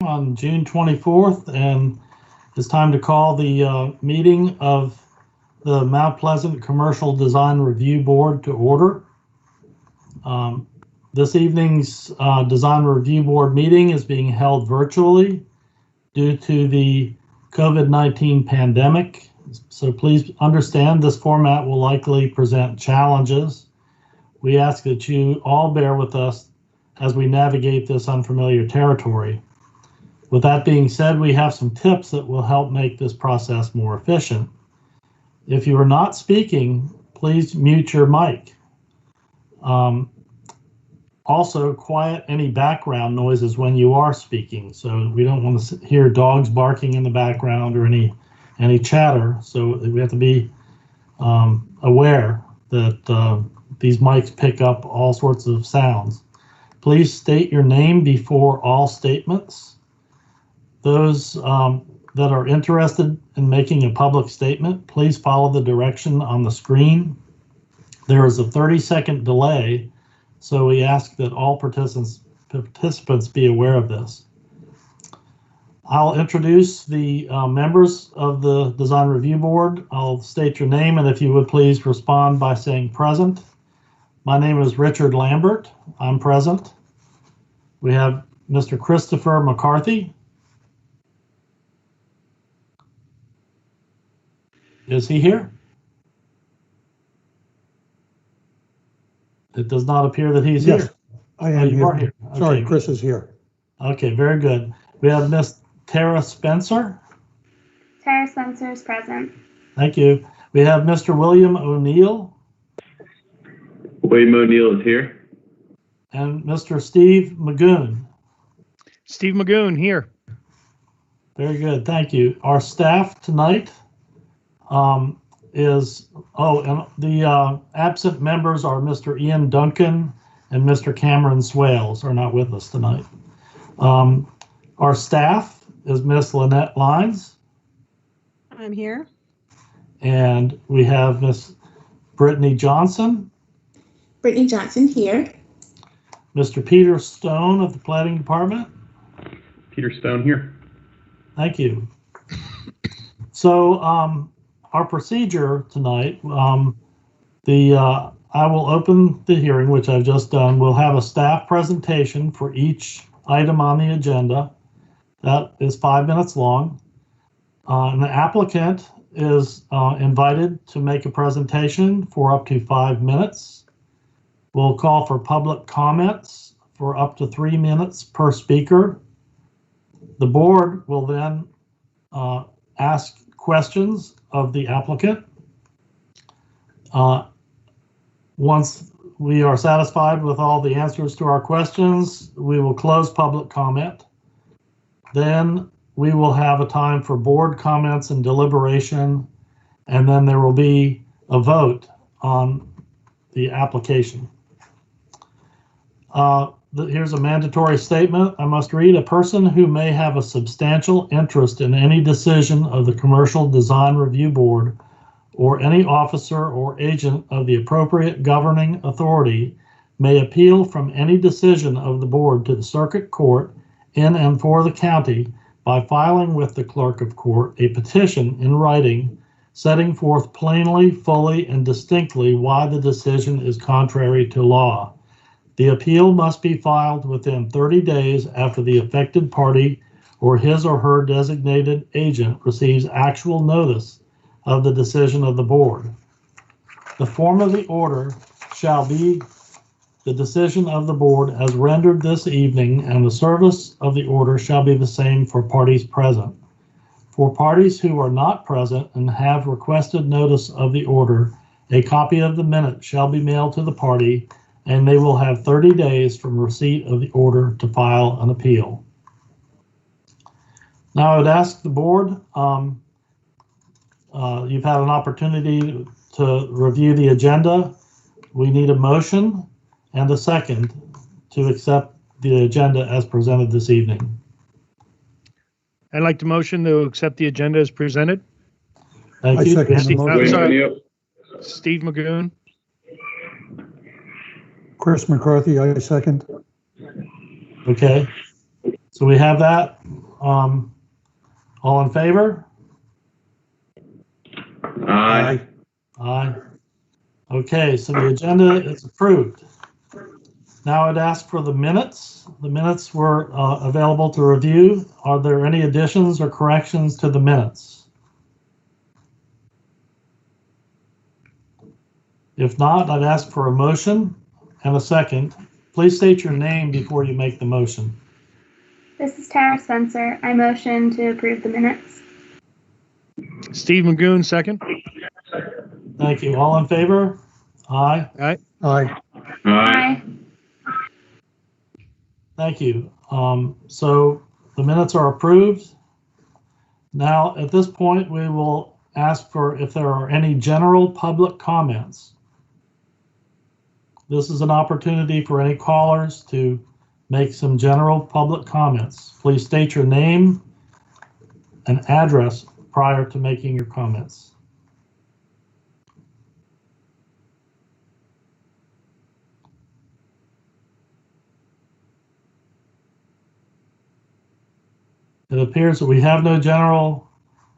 On June 24th, and it's time to call the meeting of the Mount Pleasant Commercial Design Review Board to order. This evening's Design Review Board meeting is being held virtually due to the COVID-19 pandemic. So please understand this format will likely present challenges. We ask that you all bear with us as we navigate this unfamiliar territory. With that being said, we have some tips that will help make this process more efficient. If you are not speaking, please mute your mic. Also, quiet any background noises when you are speaking. So we don't want to hear dogs barking in the background or any chatter. So we have to be aware that these mics pick up all sorts of sounds. Please state your name before all statements. Those that are interested in making a public statement, please follow the direction on the screen. There is a 30-second delay, so we ask that all participants be aware of this. I'll introduce the members of the Design Review Board. I'll state your name, and if you would please respond by saying present. My name is Richard Lambert. I'm present. We have Mr. Christopher McCarthy. Is he here? It does not appear that he's here. I am here. You are here. Okay. Sorry, Chris is here. Okay, very good. We have Miss Tara Spencer. Tara Spencer is present. Thank you. We have Mr. William O'Neill. William O'Neill is here. And Mr. Steve Magoon. Steve Magoon here. Very good, thank you. Our staff tonight and the absent members are Mr. Ian Duncan and Mr. Cameron Swales are not with us tonight. Our staff is Miss Lynette Lines. I'm here. And we have Miss Brittany Johnson. Brittany Johnson here. Mr. Peter Stone of the Planning Department. Peter Stone here. Thank you. So our procedure tonight, I will open the hearing, which I've just done. We'll have a staff presentation for each item on the agenda. That is 5 minutes long. And the applicant is invited to make a presentation for up to 5 minutes. We'll call for public comments for up to 3 minutes per speaker. The board will then ask questions of the applicant. Once we are satisfied with all the answers to our questions, we will close public comment. Then we will have a time for board comments and deliberation, and then there will be a vote on the application. Here's a mandatory statement I must read. A person who may have a substantial interest in any decision of the Commercial Design Review Board or any officer or agent of the appropriate governing authority may appeal from any decision of the board to the circuit court in and for the county by filing with the clerk of court a petition in writing setting forth plainly, fully, and distinctly why the decision is contrary to law. The appeal must be filed within 30 days after the affected party or his or her designated agent receives actual notice of the decision of the board. The form of the order shall be the decision of the board as rendered this evening, and the service of the order shall be the same for parties present. For parties who are not present and have requested notice of the order, a copy of the minute shall be mailed to the party, and they will have 30 days from receipt of the order to file an appeal. Now I would ask the board, you've had an opportunity to review the agenda. We need a motion and a second to accept the agenda as presented this evening. I'd like to motion to accept the agenda as presented. Thank you. second the motion. I'm sorry. Steve Magoon. Chris McCarthy, I second. Okay, so we have that. All in favor? Aye. Aye. Okay, so the agenda is approved. Now I'd ask for the minutes. The minutes were available to review. Are there any additions or corrections to the minutes? If not, I'd ask for a motion and a second. Please state your name before you make the motion. This is Tara Spencer. I motion to approve the minutes. Steve Magoon, second. Thank you. All in favor? Aye. Aye. Aye. Aye. Thank you. So the minutes are approved. Now, at this point, we will ask for if there are any general public comments. This is an opportunity for any callers to make some general public comments. Please state your name and address prior to making your comments. It appears that we have no general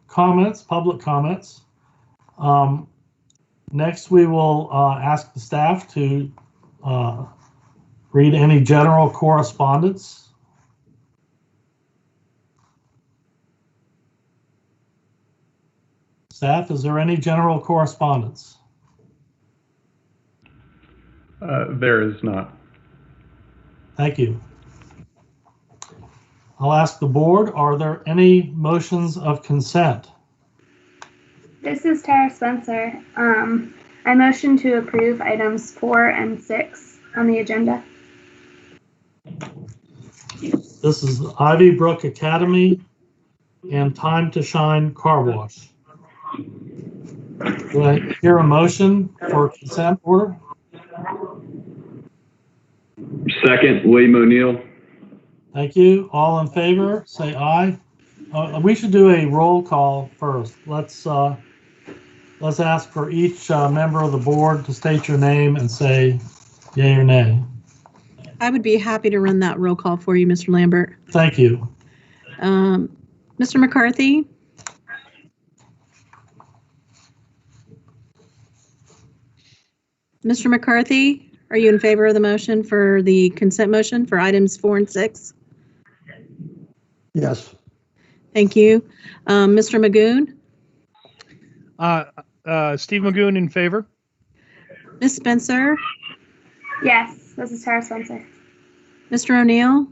comments, public comments. Next, we will ask the staff to read any general correspondence. Staff, is there any general correspondence? There is not. Thank you. I'll ask the board, are there any motions of consent? This is Tara Spencer. I motion to approve items 4 and 6 on the agenda. This is Ivy Brook Academy and Time to Shine Car Wash. Do I hear a motion for consent order? Second, William O'Neill. Thank you. All in favor, say aye. We should do a roll call first. Let's ask for each member of the board to state your name and say yay or nay. I would be happy to run that roll call for you, Mr. Lambert. Thank you. Mr. McCarthy? Mr. McCarthy, are you in favor of the motion for the consent motion for items 4 and 6? Yes. Thank you. Mr. Magoon? Steve Magoon in favor. Ms. Spencer? Yes, this is Tara Spencer. Mr. O'Neill?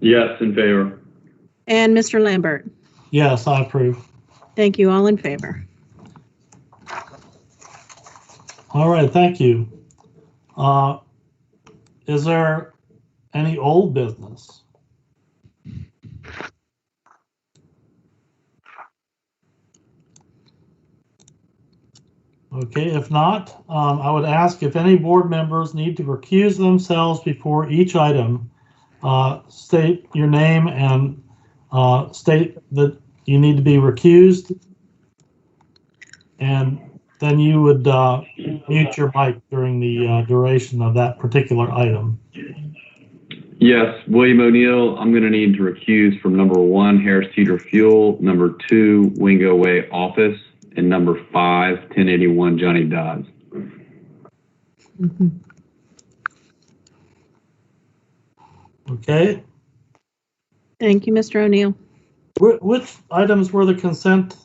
Yes, in favor. And Mr. Lambert? Yes, I approve. Thank you. All in favor. All right, thank you. Is there any old business? Okay, if not, I would ask if any board members need to recuse themselves before each item. State your name and state that you need to be recused, and then you would mute your mic during the duration of that particular item. Yes, William O'Neill, I'm going to need to recuse from number 1, Harris-Teeter Fuel, number 2, Wingo Way Office, and number 5, 1081 Johnny Dodds. Okay. Thank you, Mr. O'Neill. Which items were the consent?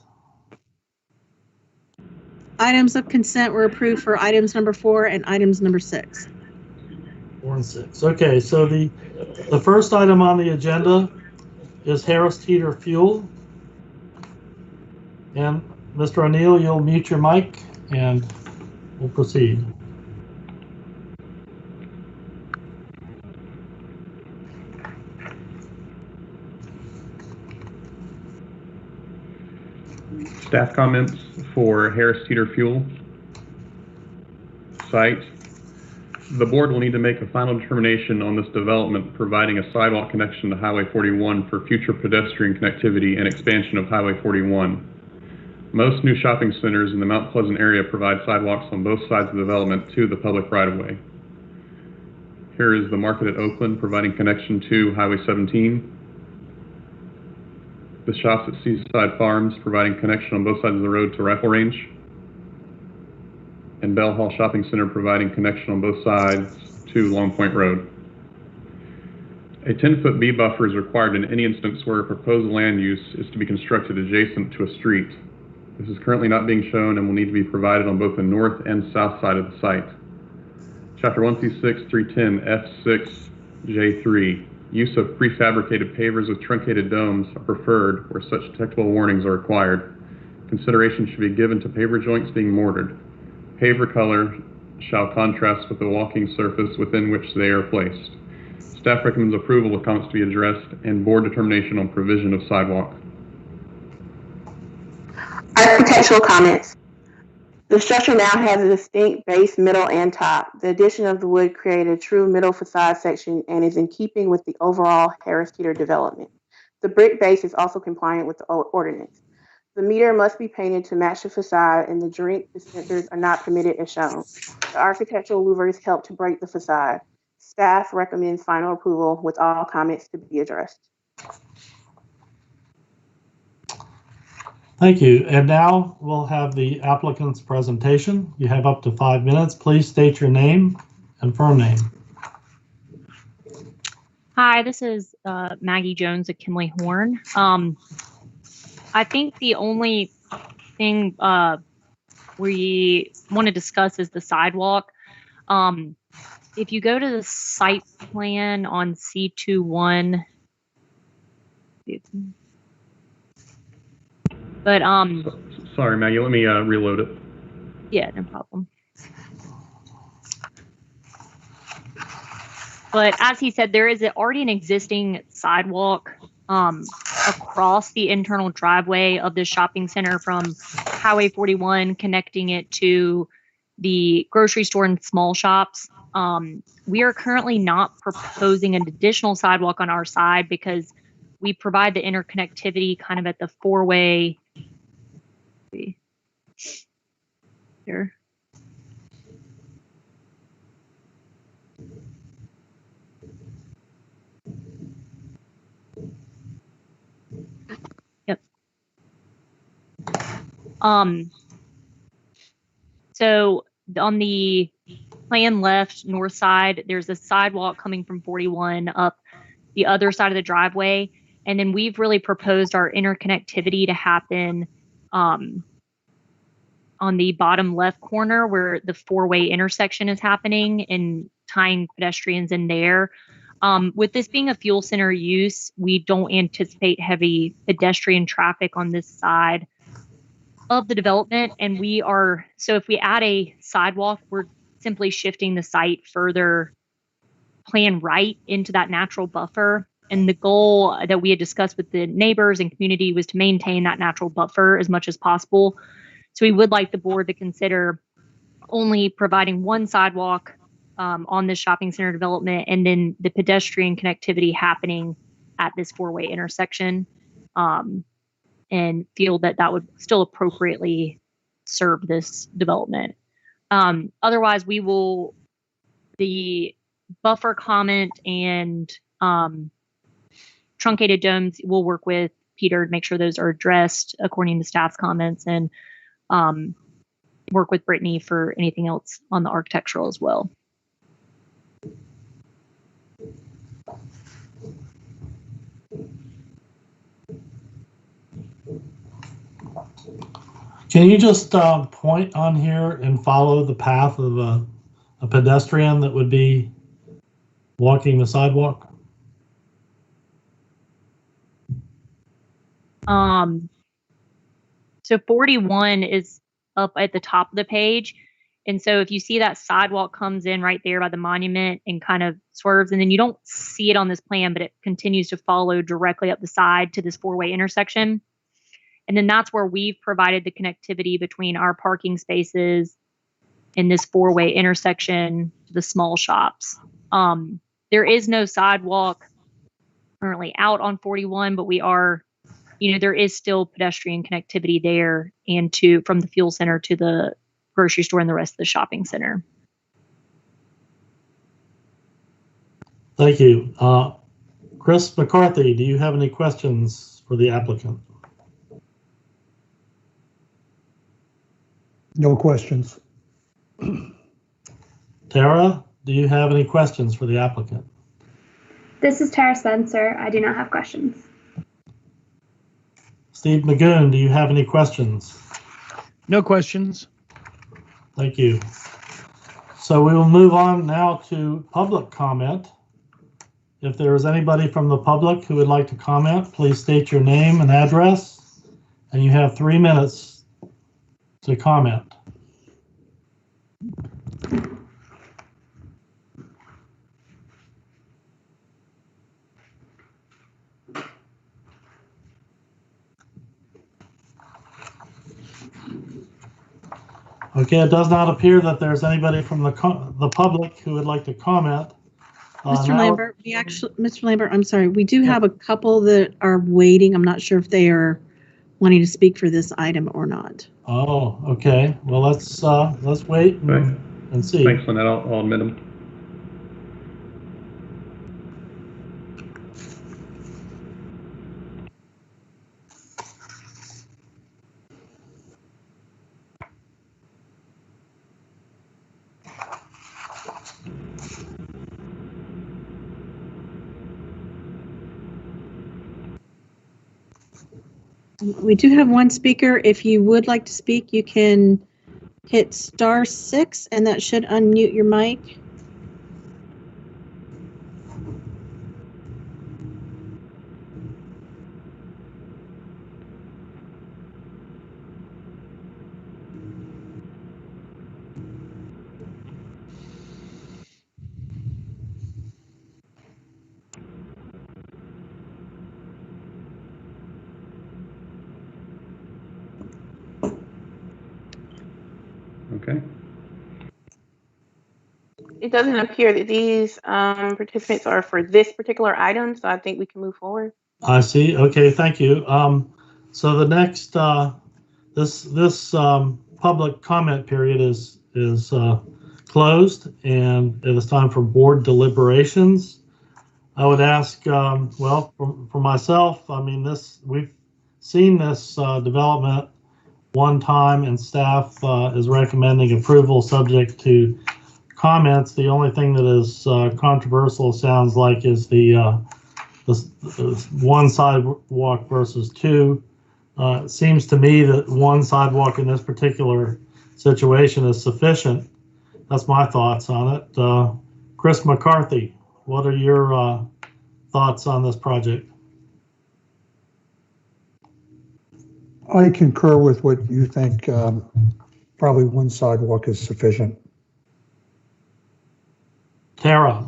Items of consent were approved for items number 4 and items number 6. 4 and 6. Okay, so the first item on the agenda is Harris-Teeter Fuel. And Mr. O'Neill, you'll mute your mic and we'll proceed. Staff comments for Harris-Teeter Fuel site. The board will need to make a final determination on this development, providing a sidewalk connection to Highway 41 for future pedestrian connectivity and expansion of Highway 41. Most new shopping centers in the Mount Pleasant area provide sidewalks on both sides of the development to the public right-of-way. Here is the Market at Oakland providing connection to Highway 17. the shops at Seaside Farms, providing connection on both sides of the road to Rifle Range, and Bell Hall Shopping Center, providing connection on both sides to Long Point Road. A 10-foot B buffer is required in any instance where a proposed land use is to be constructed adjacent to a street. This is currently not being shown and will need to be provided on both the north and south side of the site. Chapter 136, 310, F6, J3. Use of prefabricated pavers with truncated domes are preferred where such technical warnings are required. Consideration should be given to paver joints being mortared. Paver color shall contrast with the walking surface within which they are placed. Staff recommends approval with comments to be addressed and board determination on provision of sidewalk. Architectural comments. The structure now has a distinct base, middle, and top. The addition of the wood created a true middle facade section and is in keeping with the overall Harris-Teeter development. The brick base is also compliant with the ordinance. The meter must be painted to match the facade, and the drink dispensers are not permitted as shown. The architectural louvers help to break the facade. Staff recommends final approval with all comments to be addressed. Thank you. And now we'll have the applicant's presentation. You have up to 5 minutes. Please state your name and firm name. Hi, this is Maggie Jones at Kinley Horn. I think the only thing we want to discuss is the sidewalk. If you go to the site plan on C21, but Sorry, Maggie, let me reload it. yeah, no problem. But as he said, there is already an existing sidewalk across the internal driveway of the shopping center from Highway 41, connecting it to the grocery store and small shops. We are currently not proposing an additional sidewalk on our side because we provide the interconnectivity kind of at the four-way. Here. Yep. So on the plan left, north side, there's a sidewalk coming from 41 up the other side of the driveway. And then we've really proposed our interconnectivity to happen on the bottom left corner where the four-way intersection is happening and tying pedestrians in there. With this being a fuel center use, we don't anticipate heavy pedestrian traffic on this side of the development. And so if we add a sidewalk, we're simply shifting the site further plan right into that natural buffer. And the goal that we had discussed with the neighbors and community was to maintain that natural buffer as much as possible. So we would like the board to consider only providing one sidewalk on this shopping center development and then the pedestrian connectivity happening at this four-way intersection, and feel that that would still appropriately serve this development. Otherwise, the buffer comment and truncated domes, we'll work with Peter to make sure those are addressed according to staff's comments, and work with Brittany for anything else on the architectural as well. Can you just point on here and follow the path of a pedestrian that would be walking the sidewalk? So 41 is up at the top of the page. And so if you see that sidewalk comes in right there by the monument and kind of swerves, and then you don't see it on this plan, but it continues to follow directly up the side to this four-way intersection. And then that's where we've provided the connectivity between our parking spaces and this four-way intersection to the small shops. There is no sidewalk currently out on 41, but we are, there is still pedestrian connectivity there and from the fuel center to the grocery store and the rest of the shopping center. Thank you. Chris McCarthy, do you have any questions for the applicant? No questions. Tara, do you have any questions for the applicant? This is Tara Spencer. I do not have questions. Steve Magoon, do you have any questions? No questions. Thank you. So we will move on now to public comment. If there is anybody from the public who would like to comment, please state your name and address, and you have 3 minutes to comment. Okay, it does not appear that there's anybody from the public who would like to comment. Mr. Lambert, Mr. Lambert, I'm sorry, we do have a couple that are waiting. I'm not sure if they are wanting to speak for this item or not. Oh, okay. Well, let's wait and see. Thanks, Lynette. I'll admit them. We do have one speaker. If you would like to speak, you can hit *6 and that should unmute your mic. Okay. It doesn't appear that these participants are for this particular item, so I think we can move forward. I see. Okay, thank you. So the next this public comment period is closed, and it is time for board deliberations. I would ask, well, for myself, I mean, we've seen this development one time, and staff is recommending approval subject to comments. The only thing that is controversial, sounds like, is the one sidewalk versus two. It seems to me that one sidewalk in this particular situation is sufficient. That's my thoughts on it. Chris McCarthy, what are your thoughts on this project? I concur with what you think. Probably one sidewalk is sufficient. Tara.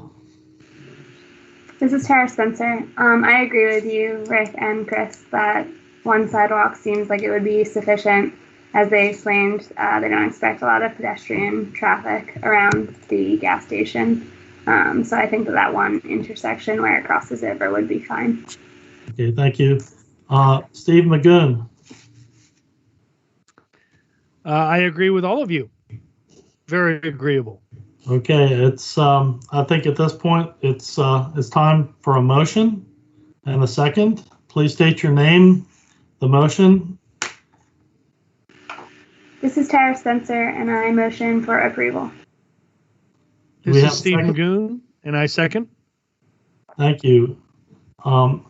This is Tara Spencer. I agree with you, Rick and Chris, that one sidewalk seems like it would be sufficient. As they explained, they don't expect a lot of pedestrian traffic around the gas station. So I think that one intersection where it crosses over would be fine. Okay, thank you. Steve Magoon. I agree with all of you. Very agreeable. Okay, it's I think at this point it's time for a motion and a second. Please state your name, the motion. This is Tara Spencer, and I motion for approval. This is Steve Magoon, and I second. Thank you. Can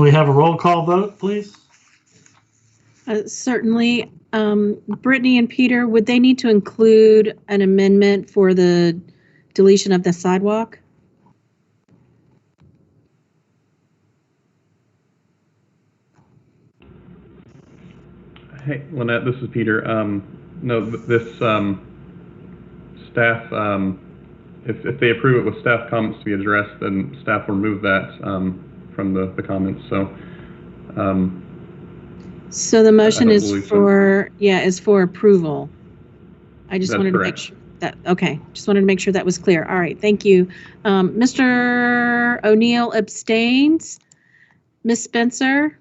we have a roll call vote, please? Certainly. Brittany and Peter, would they need to include an amendment for the deletion of the sidewalk? Hey, Lynette, this is Peter. No, this staff, if they approve it with staff comments to be addressed, then staff will remove that from the comments. So the motion is for approval. I just wanted to make sure that, okay, just wanted to make sure that was clear. All right, thank you. Mr. O'Neill abstains. Ms. Spencer?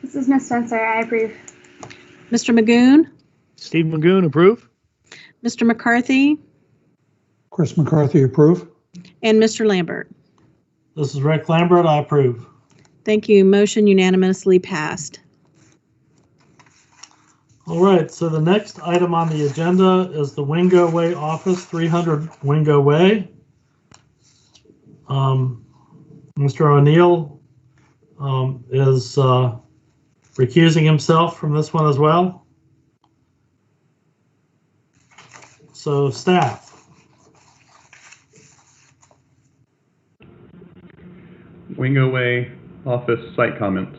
This is Ms. Spencer. I approve. Mr. Magoon? Steve Magoon, approve. Mr. McCarthy? Chris McCarthy, approve. And Mr. Lambert? This is Rick Lambert. I approve. Thank you. Motion unanimously passed. All right, so the next item on the agenda is the Wingo Way office, 300 Wingo Way. Mr. O'Neill is recusing himself from this one as well. So staff. Wingo Way office site comments.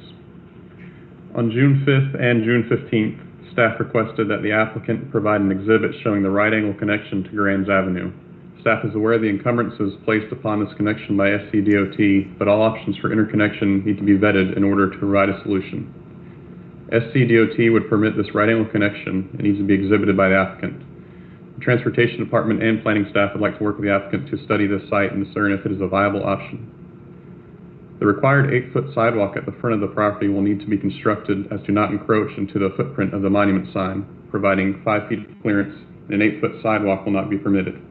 On June 5th and June 15th, staff requested that the applicant provide an exhibit showing the right angle connection to Grands Avenue. Staff is aware of the encumbrances placed upon this connection by SCDOT, but all options for interconnection need to be vetted in order to provide a solution. SCDOT would permit this right angle connection. It needs to be exhibited by the applicant. The Transportation Department and planning staff would like to work with the applicant to study this site and discern if it is a viable option. The required 8-foot sidewalk at the front of the property will need to be constructed as to not encroach into the footprint of the monument sign, providing 5 feet of clearance, and an 8-foot sidewalk will not be permitted.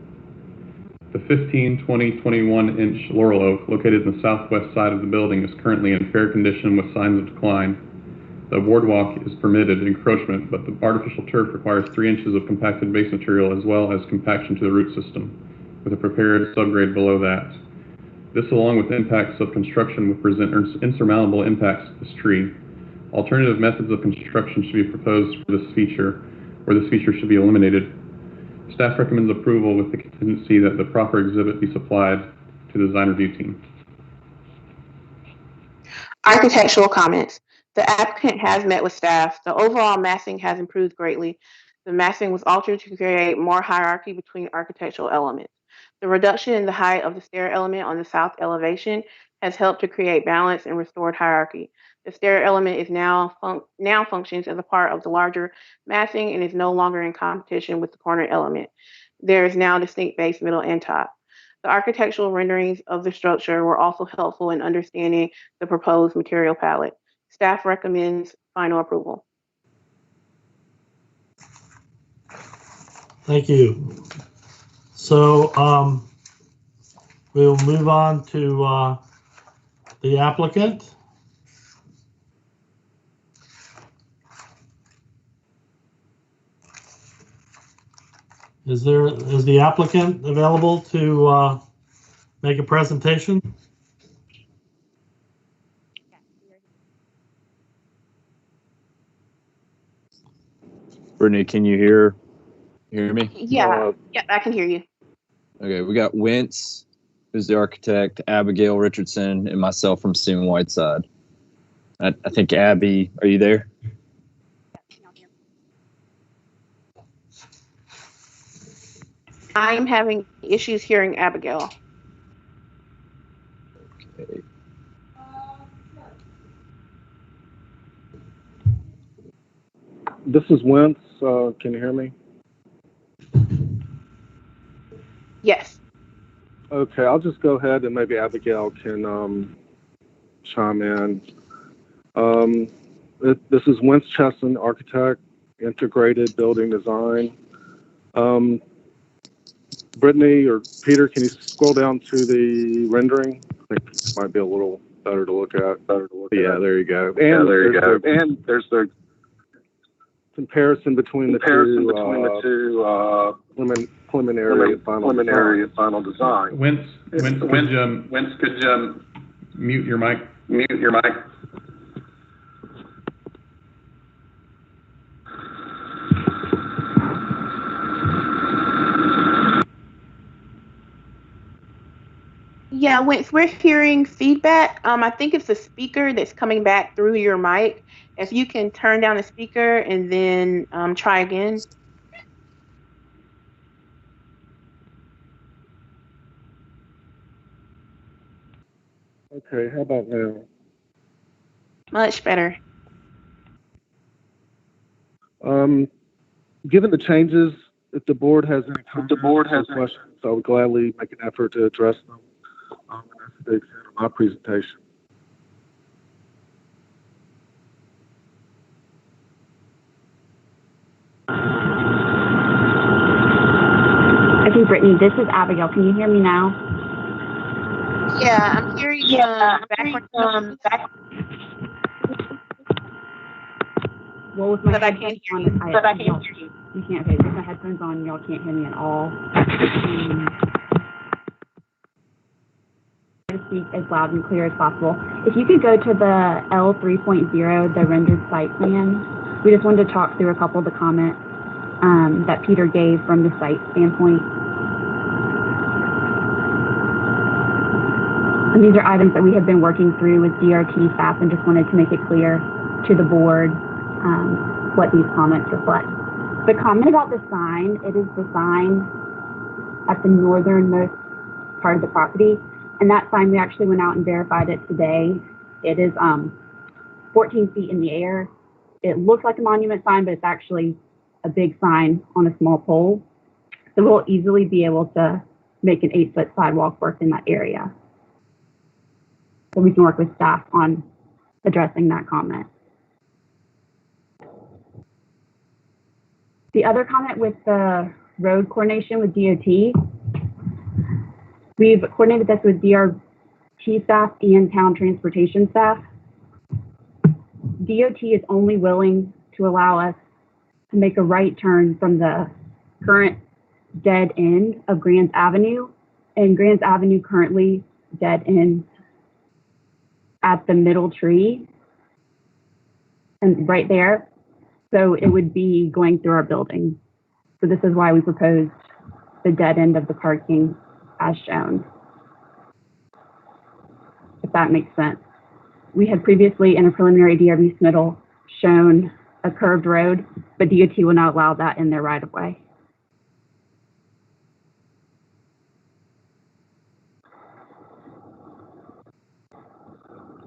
The 15, 20, 21-inch laurel oak located in the southwest side of the building is currently in fair condition with signs of decline. The boardwalk is permitted encroachment, but the artificial turf requires 3 inches of compacted base material as well as compaction to the root system, with a prepared subgrade below that. This, along with impacts of construction, would present insurmountable impacts to this tree. Alternative methods of construction should be proposed for this feature, or this feature should be eliminated. Staff recommends approval with the contingency that the proper exhibit be supplied to the design review team. Architectural comments. The applicant has met with staff. The overall massing has improved greatly. The massing was altered to create more hierarchy between architectural elements. The reduction in the height of the stair element on the south elevation has helped to create balance and restored hierarchy. The stair element is now functions as a part of the larger massing and is no longer in competition with the corner element. There is now distinct base, middle, and top. The architectural renderings of the structure were also helpful in understanding the proposed material palette. Staff recommends final approval. Thank you. So we'll move on to the applicant. Is the applicant available to make a presentation? Brittany, can you hear me? Yeah, I can hear you. Okay, we got Wentz, who's the architect, Abigail Richardson, and myself from Stephen Whiteside. I think Abby, are you there? I'm having issues hearing Abigail. Okay. This is Wentz. Can you hear me? Yes. Okay, I'll just go ahead and maybe Abigail can chime in. This is Wentz Chesson, architect, integrated building design. Brittany or Peter, can you scroll down to the rendering? I think it might be a little better to look at. Yeah, there you go. And and there's the comparison between the two preliminary and final design. Wentz, could you mute your mic? Yeah, we're hearing feedback. I think it's the speaker that's coming back through your mic. If you can turn down the speaker and then try again. Okay, how about now? Much better. Given the changes, if the board has any questions, I would gladly make an effort to address them. That's the extent of my presentation. Okay, Brittany, this is Abigail. Can you hear me now? Yeah, I'm hearing background noise, Well, with my but I can't hear you. You can't hear. With my headphones on, y'all can't hear me at all. Try to speak as loud and clear as possible. If you could go to the L 3.0, the rendered site plan, we just wanted to talk through a couple of the comments that Peter gave from the site standpoint. And these are items that we have been working through with DRT staff and just wanted to make it clear to the board what these comments reflect. The comment about the sign, it is the sign at the northernmost part of the property. And that sign, we actually went out and verified it today. It is 14 feet in the air. It looks like a monument sign, but it's actually a big sign on a small pole. So we'll easily be able to make an 8-foot sidewalk work in that area. So we can work with staff on addressing that comment. The other comment with the road coordination with DOT, we've coordinated this with DRT staff and town transportation staff. DOT is only willing to allow us to make a right turn from the current dead end of Grants Avenue, and Grants Avenue currently dead end at the middle tree and right there. So it would be going through our building. So this is why we proposed the dead end of the parking as shown, if that makes sense. We had previously in a preliminary DRB submittal shown a curved road, but DOT will not allow that in their right of way.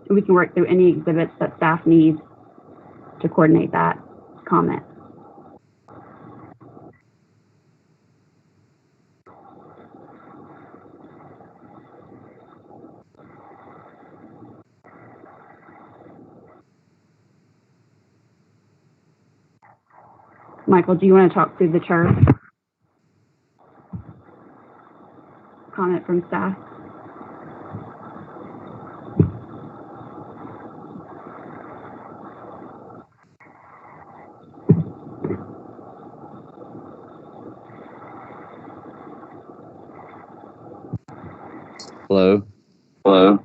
We can work through any exhibits that staff needs to coordinate that comment. Michael, do you want to talk through the turf? Comment from staff. Hello? Hello?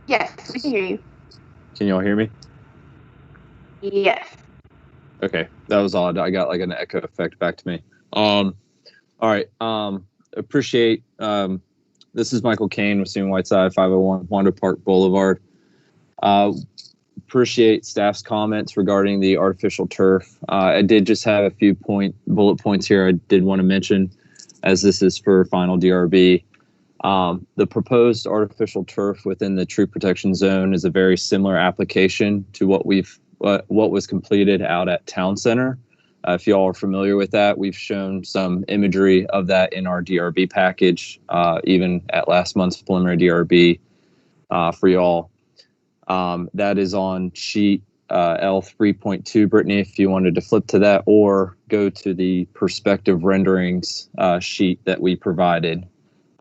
Yes, we can hear you. Can y'all hear me? Yes. Okay, that was odd. I got like an echo effect back to me. All right. Appreciate. This is Michael Kane with Seaman Whiteside, 501 Wanda Park Boulevard. Appreciate staff's comments regarding the artificial turf. I did just have a few bullet points here I did want to mention, as this is for final DRB. The proposed artificial turf within the tree protection zone is a very similar application to what was completed out at Town Center. If y'all are familiar with that, we've shown some imagery of that in our DRB package, even at last month's preliminary DRB for y'all. That is on sheet L 3.2, Brittany, if you wanted to flip to that, or go to the perspective renderings sheet that we provided.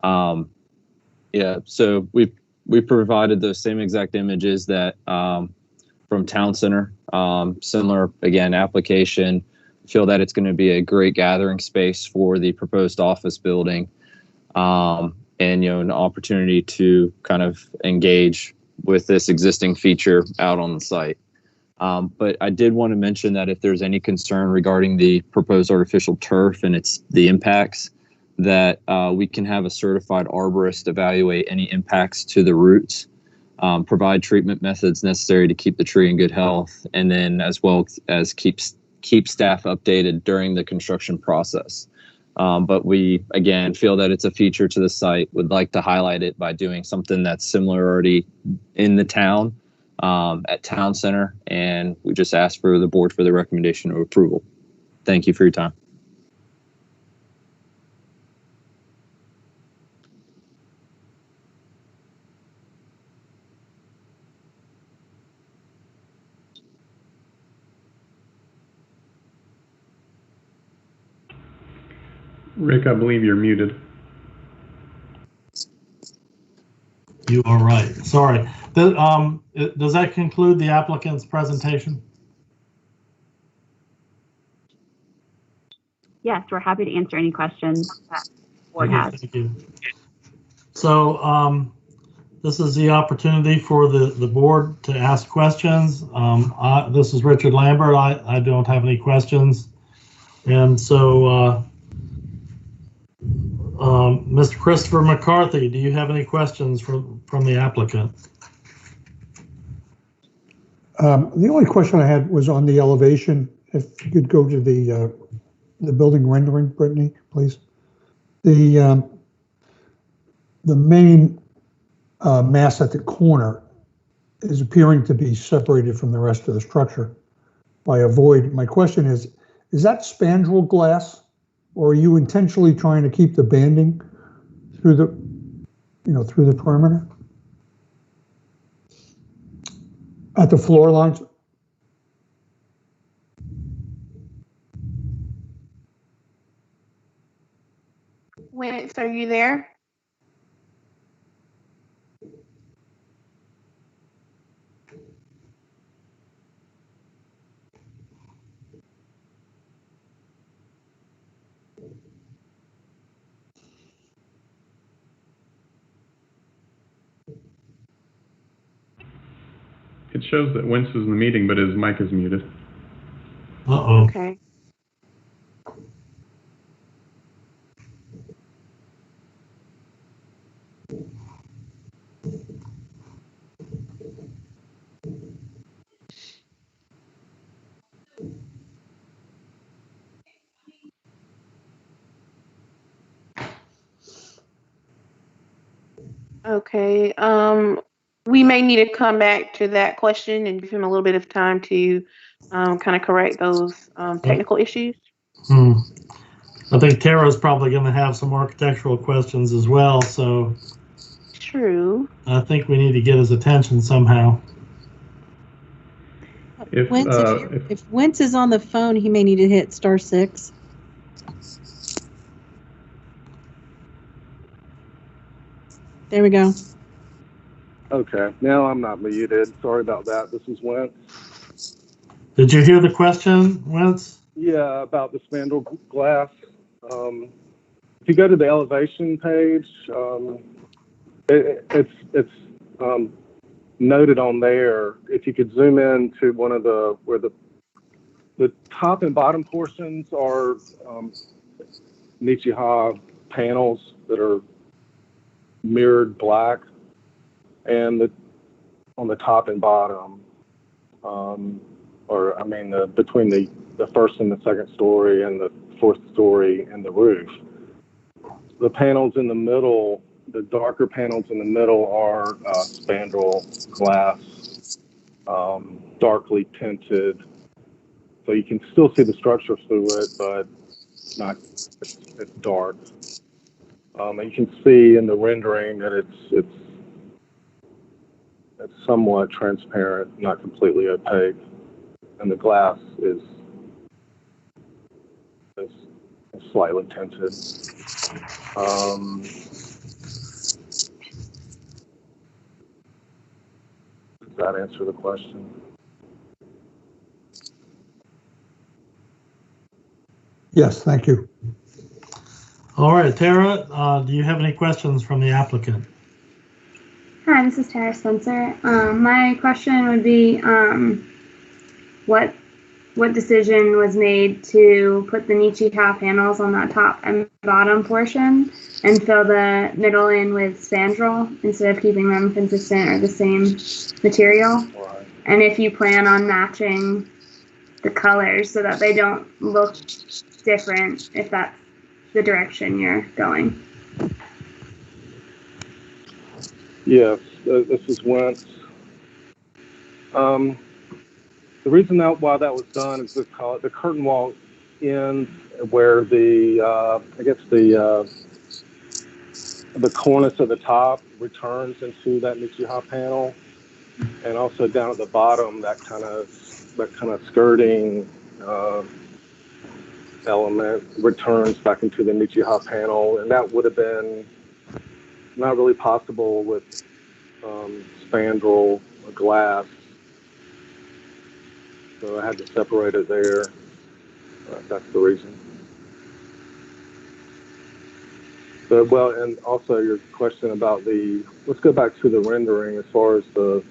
Yeah, so we provided those same exact images that from Town Center. Similar, again, application. Feel that it's going to be a great gathering space for the proposed office building, and an opportunity to kind of engage with this existing feature out on the site. But I did want to mention that if there's any concern regarding the proposed artificial turf and the impacts, that we can have a certified arborist evaluate any impacts to the roots, provide treatment methods necessary to keep the tree in good health, and then as well as keep staff updated during the construction process. But we, again, feel that it's a feature to the site, would like to highlight it by doing something that's similar already in the town at Town Center, and we just ask for the board for the recommendation of approval. Thank you for your time. Rick, I believe you're muted. You are right. Sorry. Does that conclude the applicant's presentation? Yes, we're happy to answer any questions that the board has. Thank you. So this is the opportunity for the board to ask questions. This is Richard Lambert. I don't have any questions. And so Mr. Christopher McCarthy, do you have any questions from the applicant? The only question I had was on the elevation. If you could go to the building rendering, Brittany, please. The main mass at the corner is appearing to be separated from the rest of the structure by a void. My question is that spandrel glass, or are you intentionally trying to keep the banding through the perimeter at the floor lines? Wentz, are you there? It shows that Wentz is in the meeting, but his mic is muted. Uh-oh. Okay. Okay, we may need to come back to that question and give him a little bit of time to kind of correct those technical issues. I think Tara's probably going to have some architectural questions as well, so True. I think we need to get his attention somehow. If Wentz is on the phone, he may need to hit *6. There we go. Okay, now I'm not muted. Sorry about that. This is Wentz. Did you hear the question, Wentz? Yeah, about the spandrel glass. If you go to the elevation page, it's noted on there. If you could zoom in to one of where the top and bottom portions are Nichiha panels that are mirrored black, and on the top and bottom, between the first and the second story and the fourth story and the roof, the panels in the middle, the darker panels in the middle are spandrel glass, darkly tinted, so you can still see the structure through it, but it's dark. And you can see in the rendering that it's somewhat transparent, not completely opaque, and the glass is slightly tinted. Does that answer the question? Yes, thank you. All right, Tara, do you have any questions from the applicant? Hi, this is Tara Spencer. My question would be, what decision was made to put the Nichiha panels on that top and bottom portion and fill the middle in with spandrel instead of keeping them consistent or the same material? Right. And if you plan on matching the colors so that they don't look different, if that's the direction you're going. Yes, this is Wentz. The reason why that was done is because the curtain wall ends where the cornice of the top returns into that Nichiha panel, and also down at the bottom that kind of skirting element returns back into the Nichiha panel, and that would have been not really possible with spandrel glass. So I had to separate it there. That's the reason. So, well, and also your question about let's go back to the rendering as far as the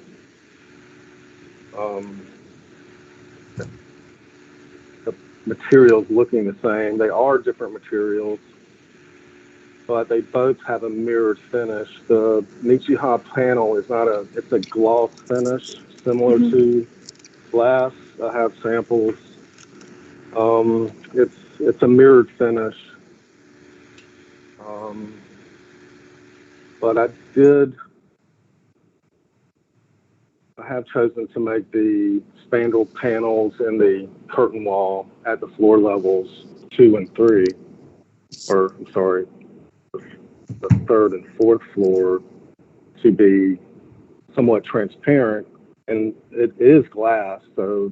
materials looking the same. They are different materials, but they both have a mirrored finish. The Nichiha panel is it's a gloss finish, similar to glass. I have samples. It's a mirrored finish. But I have chosen to make the spandrel panels and the curtain wall at the floor levels 2 and 3, or I'm sorry, the 3rd and 4th floor to be somewhat transparent, and it is glass, so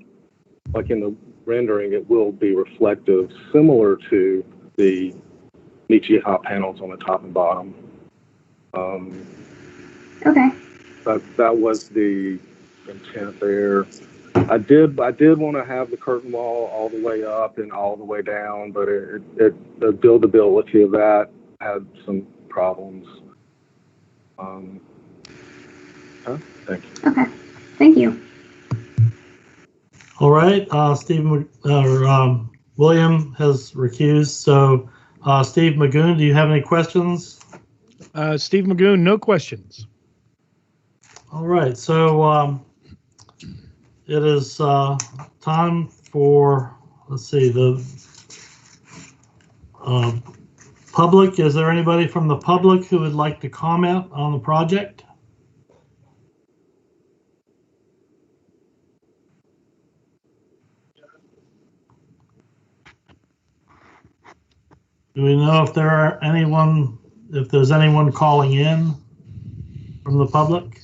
like in the rendering, it will be reflective, similar to the Nichiha panels on the top and bottom. Okay. That was the intent there. I did want to have the curtain wall all the way up and all the way down, but the buildability of that had some problems. Thank you. Okay. Thank you. All right. William has recused. So, Steve Magoon, do you have any questions? Steve Magoon, no questions. All right. So it is time for, let's see, the public. Is there anybody from the public who would like to comment on the project? Do we know if there's anyone calling in from the public?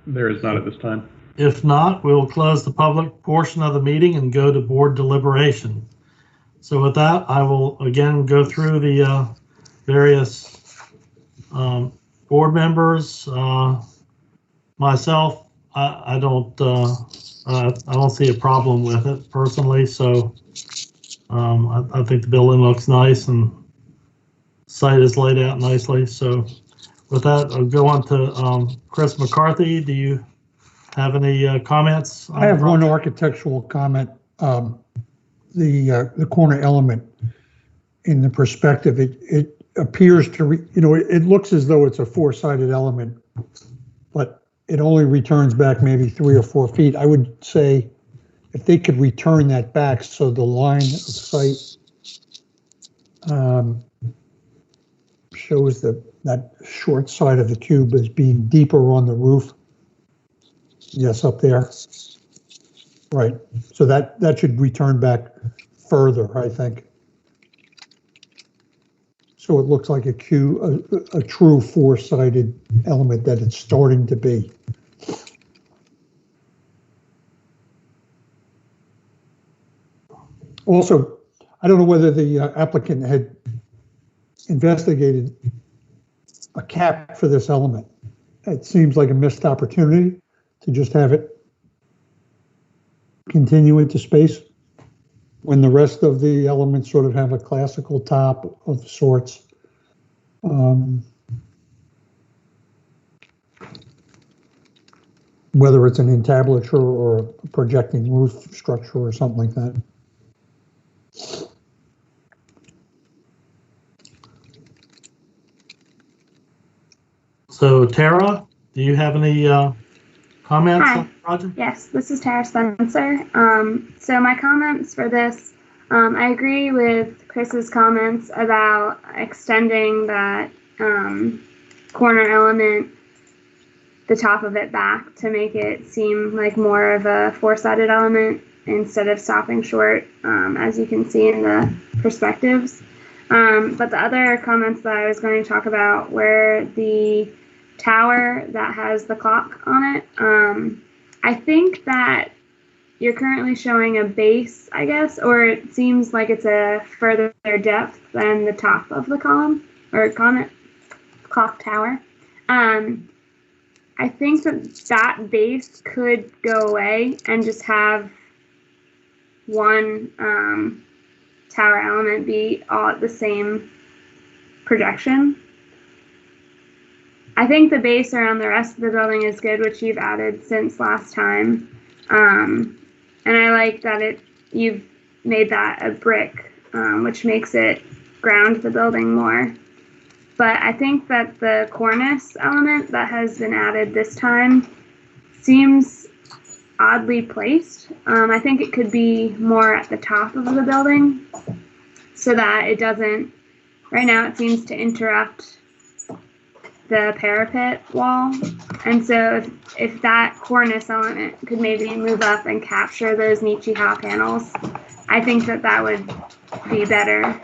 There is not at this time. If not, we'll close the public portion of the meeting and go to board deliberation. So with that, I will again go through the various board members. Myself, I don't see a problem with it personally. So I think the building looks nice and site is laid out nicely. So with that, I'll go on to Chris McCarthy. Do you have any comments? I have one architectural comment. The corner element in the perspective, it appears to, it looks as though it's a 4-sided element, but it only returns back maybe 3 or 4 feet. I would say if they could return that back so the line of sight shows that short side of the cube as being deeper on the roof. Yes, up there. Right. So that should return back further, I think. So it looks like a true 4-sided element that it's starting to be. Also, I don't know whether the applicant had investigated a cap for this element. It seems like a missed opportunity to just have it continue into space when the rest of the elements sort of have a classical top of sorts. Whether it's an entablature or a projecting roof structure or something like that. So Tara, do you have any comments Hi. on the project? Yes, this is Tara Spencer. So my comments for this, I agree with Chris's comments about extending that corner element, the top of it back to make it seem like more of a 4-sided element instead of stopping short, as you can see in the perspectives. But the other comments that I was going to talk about were the tower that has the clock on it. I think that you're currently showing a base, I guess, or it seems like it's a further depth than the top of the column or clock tower. I think that base could go away and just have one tower element be all at the same projection. I think the base around the rest of the building is good, which you've added since last time. And I like that you've made that a brick, which makes it ground the building more. But I think that the cornice element that has been added this time seems oddly placed. I think it could be more at the top of the building so that it doesn't, right now it seems to interrupt the parapet wall. And so if that cornice element could maybe move up and capture those Nichiha panels, I think that would be better.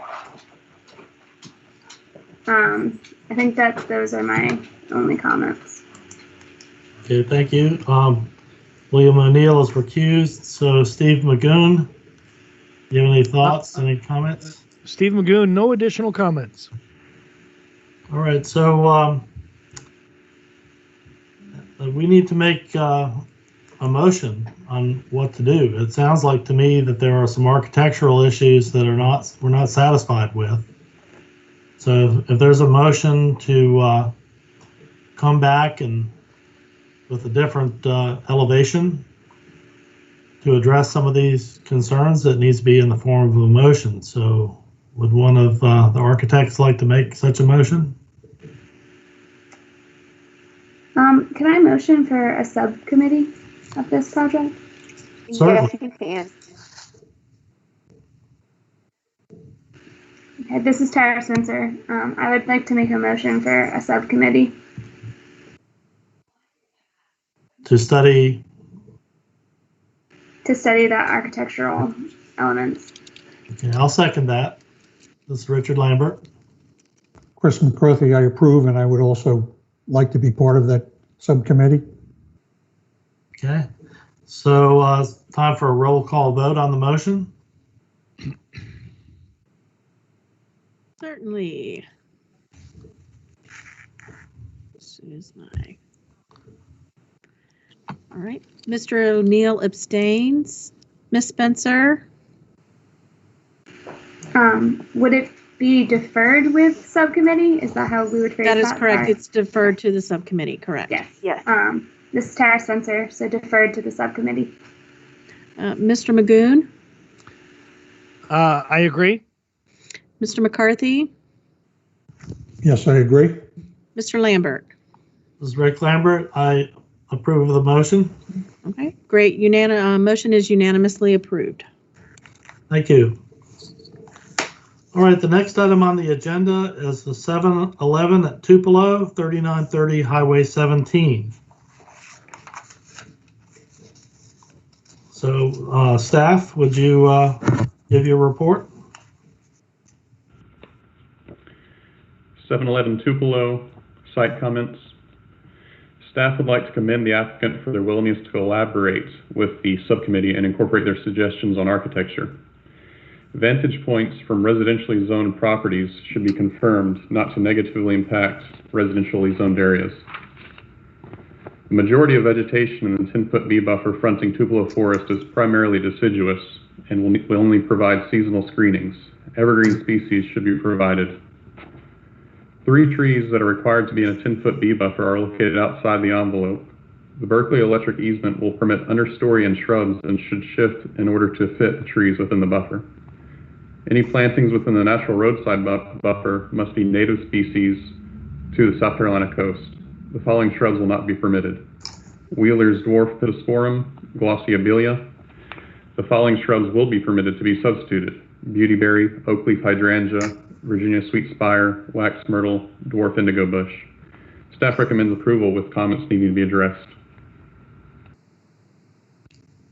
I think that those are my only comments. Okay, thank you. William O'Neill is recused. So Steve Magoon, you have any thoughts, any comments? Steve Magoon, no additional comments. All right, so we need to make a motion on what to do. It sounds like to me that there are some architectural issues that we're not satisfied with. So if there's a motion to come back and with a different elevation to address some of these concerns, it needs to be in the form of a motion. So would one of the architects like to make such a motion? Can I motion for a subcommittee of this project? Certainly. Yes, you can. Okay, this is Tara Spencer. I would like to make a motion for a subcommittee. To study the architectural elements. Okay, I'll second that. This is Richard Lambert. Chris McCarthy, I approve, and I would also like to be part of that subcommittee. Okay, so time for a roll call vote on the motion. Certainly. This is my. All right, Mr. O'Neill abstains. Ms. Spencer? Would it be deferred with subcommittee? Is that how we would phrase that? That is correct. It's deferred to the subcommittee, correct? Yes. Yes. This is Tara Spencer, so deferred to the subcommittee. Mr. Magoon? I agree. Mr. McCarthy? Yes, I agree. Mr. Lambert? This is Rick Lambert. I approve of the motion. Okay, great. Motion is unanimously approved. Thank you. All right, the next item on the agenda is the 7-Eleven at Tupelo, 3930 Highway 17. So, staff, would you give your report? 7-Eleven Tupelo, site comments. Staff would like to commend the applicant for their willingness to collaborate with the subcommittee and incorporate their suggestions on architecture. Vantage points from residentially zoned properties should be confirmed not to negatively impact residentially zoned areas. The majority of vegetation in the 10-foot B buffer fronting Tupelo Forest is primarily deciduous and will only provide seasonal screenings. Evergreen species should be provided. 3 trees that are required to be in a 10-foot B buffer are located outside the envelope. The Berkeley electric easement will permit understory and shrubs and should shift in order to fit the trees within the buffer. Any plantings within the natural roadside buffer must be native species to the South Carolina coast. The following shrubs will not be permitted: Wheeler's dwarf pittosporum, glossolabilia. The following shrubs will be permitted to be substituted: beautyberry, oakleaf hydrangea, Virginia sweet spire, wax myrtle, dwarf indigo bush. Staff recommends approval with comments needing to be addressed.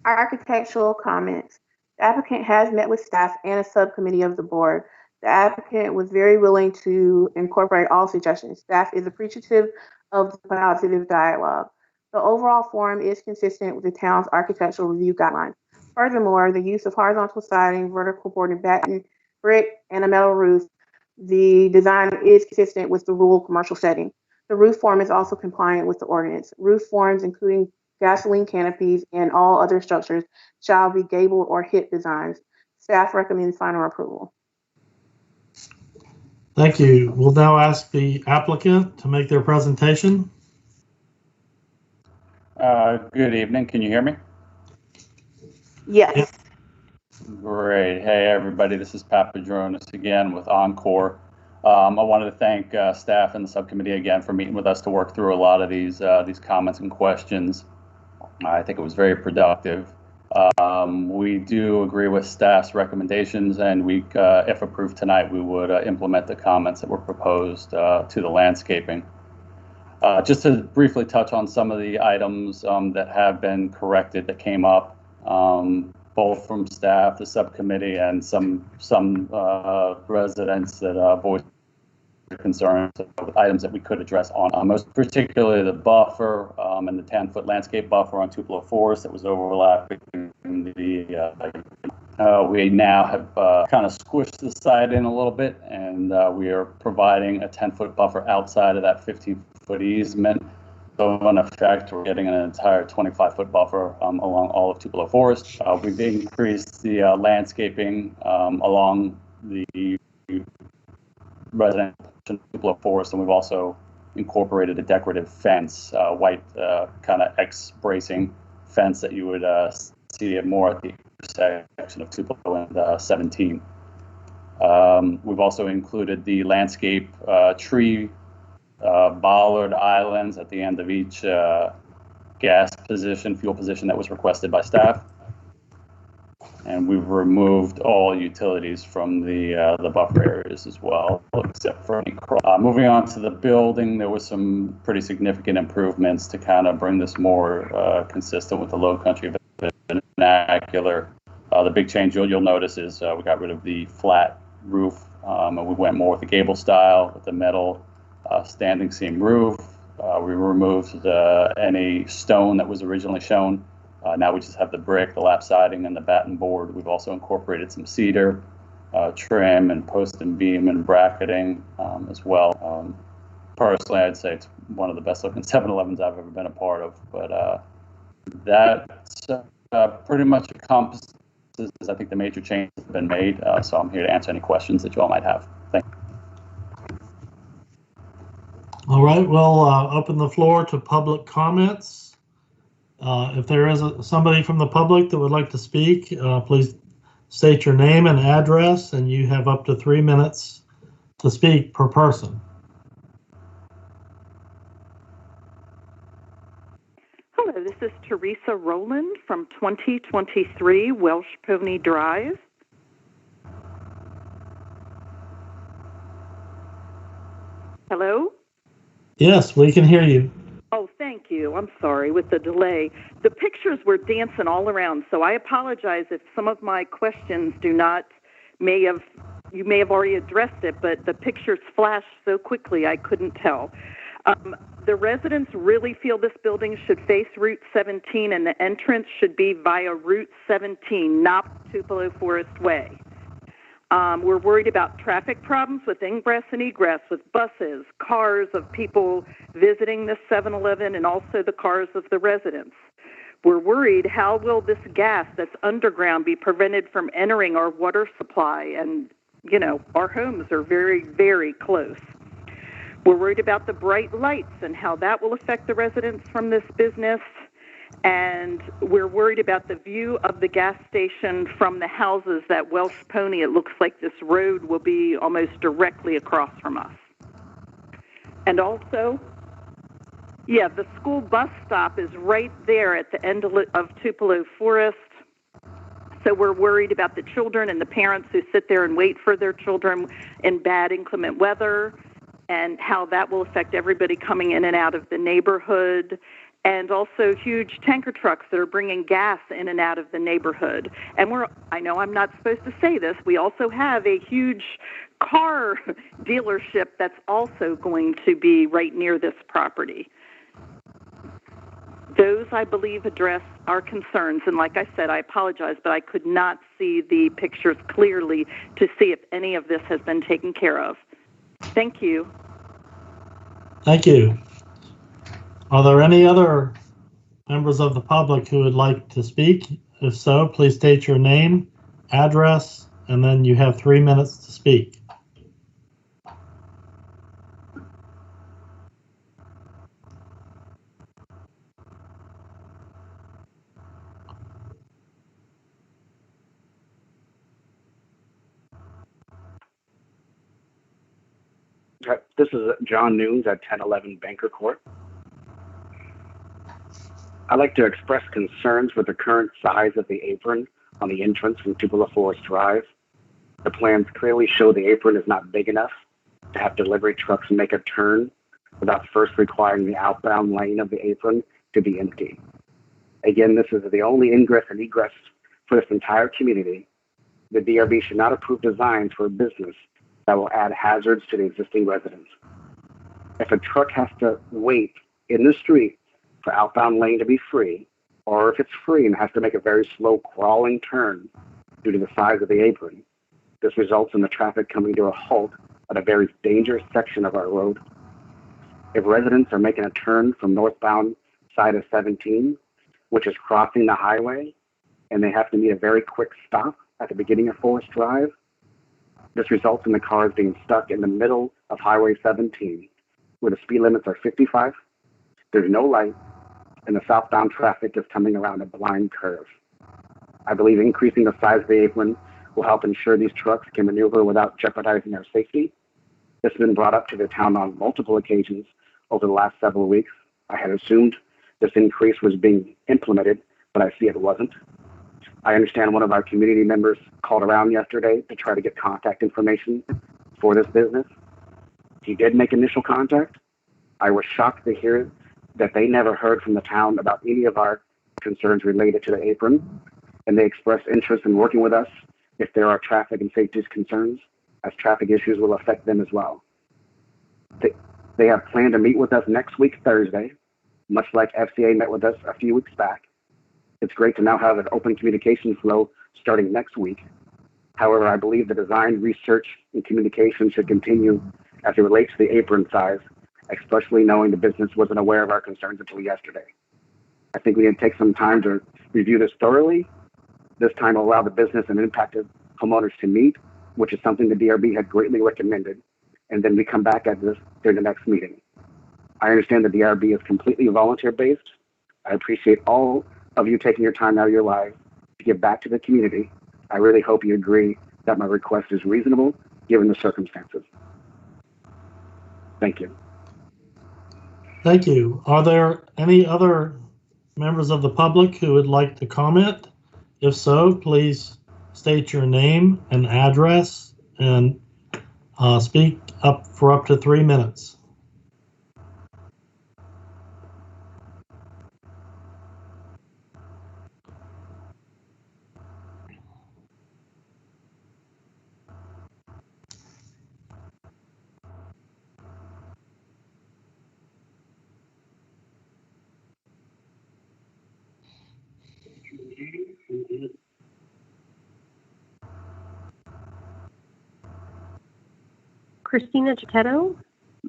Architectural comments. The applicant has met with staff and a subcommittee of the board. The applicant was very willing to incorporate all suggestions. Staff is appreciative of the positive dialogue. The overall form is consistent with the town's architectural review guidelines. Furthermore, the use of horizontal siding, vertical board and batten, brick, and a metal roof, the design is consistent with the rural commercial setting. The roof form is also compliant with the ordinance. Roof forms, including gasoline canopies and all other structures, shall be gable or hip designs. Staff recommends final approval. Thank you. We'll now ask the applicant to make their presentation. Good evening. Can you hear me? Yes. Yep. Great. Hey, everybody. This is Pat Padronis again with Encore. I wanted to thank staff and the subcommittee again for meeting with us to work through a lot of these comments and questions. I think it was very productive. We do agree with staff's recommendations, and we, if approved tonight, we would implement the comments that were proposed to the landscaping. Just to briefly touch on some of the items that have been corrected that came up, both from staff, the subcommittee, and some residents that voiced concerns with items that we could address on most particularly the buffer and the 10-foot landscape buffer on Tupelo Forest that was overlapping we now have kind of squished the side in a little bit, and we are providing a 10-foot buffer outside of that 15-foot easement. So in effect, we're getting an entire 25-foot buffer along all of Tupelo Forest. We've increased the landscaping along the residential Tupelo Forest, and we've also incorporated a decorative fence, white kind of X-bracing fence that you would see it more at the intersection of Tupelo and 17. We've also included the landscape tree bollard islands at the end of each fuel position that was requested by staff. And we've removed all utilities from the buffer areas as well, except for any moving on to the building, there was some pretty significant improvements to kind of bring this more consistent with the low country vernacular. The big change you'll notice is we got rid of the flat roof, and we went more with the gable style with the metal standing seam roof. We removed any stone that was originally shown. Now we just have the brick, the lap siding, and the batten board. We've also incorporated some cedar trim and post and beam and bracketing as well. Personally, I'd say it's one of the best looking 7-Elevens I've ever been a part of. But that's pretty much encompasses, I think, the major changes have been made. So I'm here to answer any questions that you all might have. Thank you. All right, we'll open the floor to public comments. If there is somebody from the public that would like to speak, please state your name and address, and you have up to 3 minutes to speak per person. Hello, this is Teresa Rowland from 2023 Welsh Pony Drive. Hello? Yes, we can hear you. Oh, thank you. I'm sorry with the delay. The pictures were dancing all around, so I apologize if some of my questions you may have already addressed it, but the pictures flashed so quickly I couldn't tell. The residents really feel this building should face Route 17, and the entrance should be via Route 17, not Tupelo Forest Way. We're worried about traffic problems with ingress and egress, with buses, cars of people visiting the 7-Eleven, and also the cars of the residents. We're worried, how will this gas that's underground be prevented from entering our water supply? And, you know, our homes are very, very close. We're worried about the bright lights and how that will affect the residents from this business. And we're worried about the view of the gas station from the houses at Welsh Pony. It looks like this road will be almost directly across from us. And also, yeah, the school bus stop is right there at the end of Tupelo Forest. So we're worried about the children and the parents who sit there and wait for their children in bad inclement weather, and how that will affect everybody coming in and out of the neighborhood. And also huge tanker trucks that are bringing gas in and out of the neighborhood. And I know I'm not supposed to say this, we also have a huge car dealership that's also going to be right near this property. Those, I believe, address our concerns. And like I said, I apologize, but I could not see the pictures clearly to see if any of this has been taken care of. Thank you. Thank you. Are there any other members of the public who would like to speak? If so, please state your name, address, and then you have 3 minutes to speak. This is John Nunes at 1011 Banker Court. I'd like to express concerns with the current size of the apron on the entrance from Tupelo Forest Drive. The plans clearly show the apron is not big enough to have delivery trucks make a turn without first requiring the outbound lane of the apron to be empty. Again, this is the only ingress and egress for this entire community. The DRB should not approve designs for a business that will add hazards to the existing residents. If a truck has to wait in the street for outbound lane to be free, or if it's free and has to make a very slow crawling turn due to the size of the apron, this results in the traffic coming to a halt at a very dangerous section of our road. If residents are making a turn from northbound side of 17, which is crossing the highway, and they have to meet a very quick stop at the beginning of Forest Drive, this results in the cars being stuck in the middle of Highway 17, where the speed limits are 55, there's no light, and the southbound traffic is coming around a blind curve. I believe increasing the size of the apron will help ensure these trucks can maneuver without jeopardizing their safety. This has been brought up to the town on multiple occasions over the last several weeks. I had assumed this increase was being implemented, but I see it wasn't. I understand one of our community members called around yesterday to try to get contact information for this business. He did make initial contact. I was shocked to hear that they never heard from the town about any of our concerns related to the apron, and they expressed interest in working with us if there are traffic and safety concerns, as traffic issues will affect them as well. They have planned to meet with us next week, Thursday, much like FCA met with us a few weeks back. It's great to now have an open communication flow starting next week. However, I believe the design, research, and communication should continue as it relates to the apron size, especially knowing the business wasn't aware of our concerns until yesterday. I think we need to take some time to review this thoroughly. This time will allow the business and impacted homeowners to meet, which is something the DRB had greatly recommended, and then we come back at this during the next meeting. I understand the DRB is completely volunteer-based. I appreciate all of you taking your time out of your lives to give back to the community. I really hope you agree that my request is reasonable given the circumstances. Thank you. Thank you. Are there any other members of the public who would like to comment? If so, please state your name and address and speak up for up to 3 minutes. Christina Giacchetto.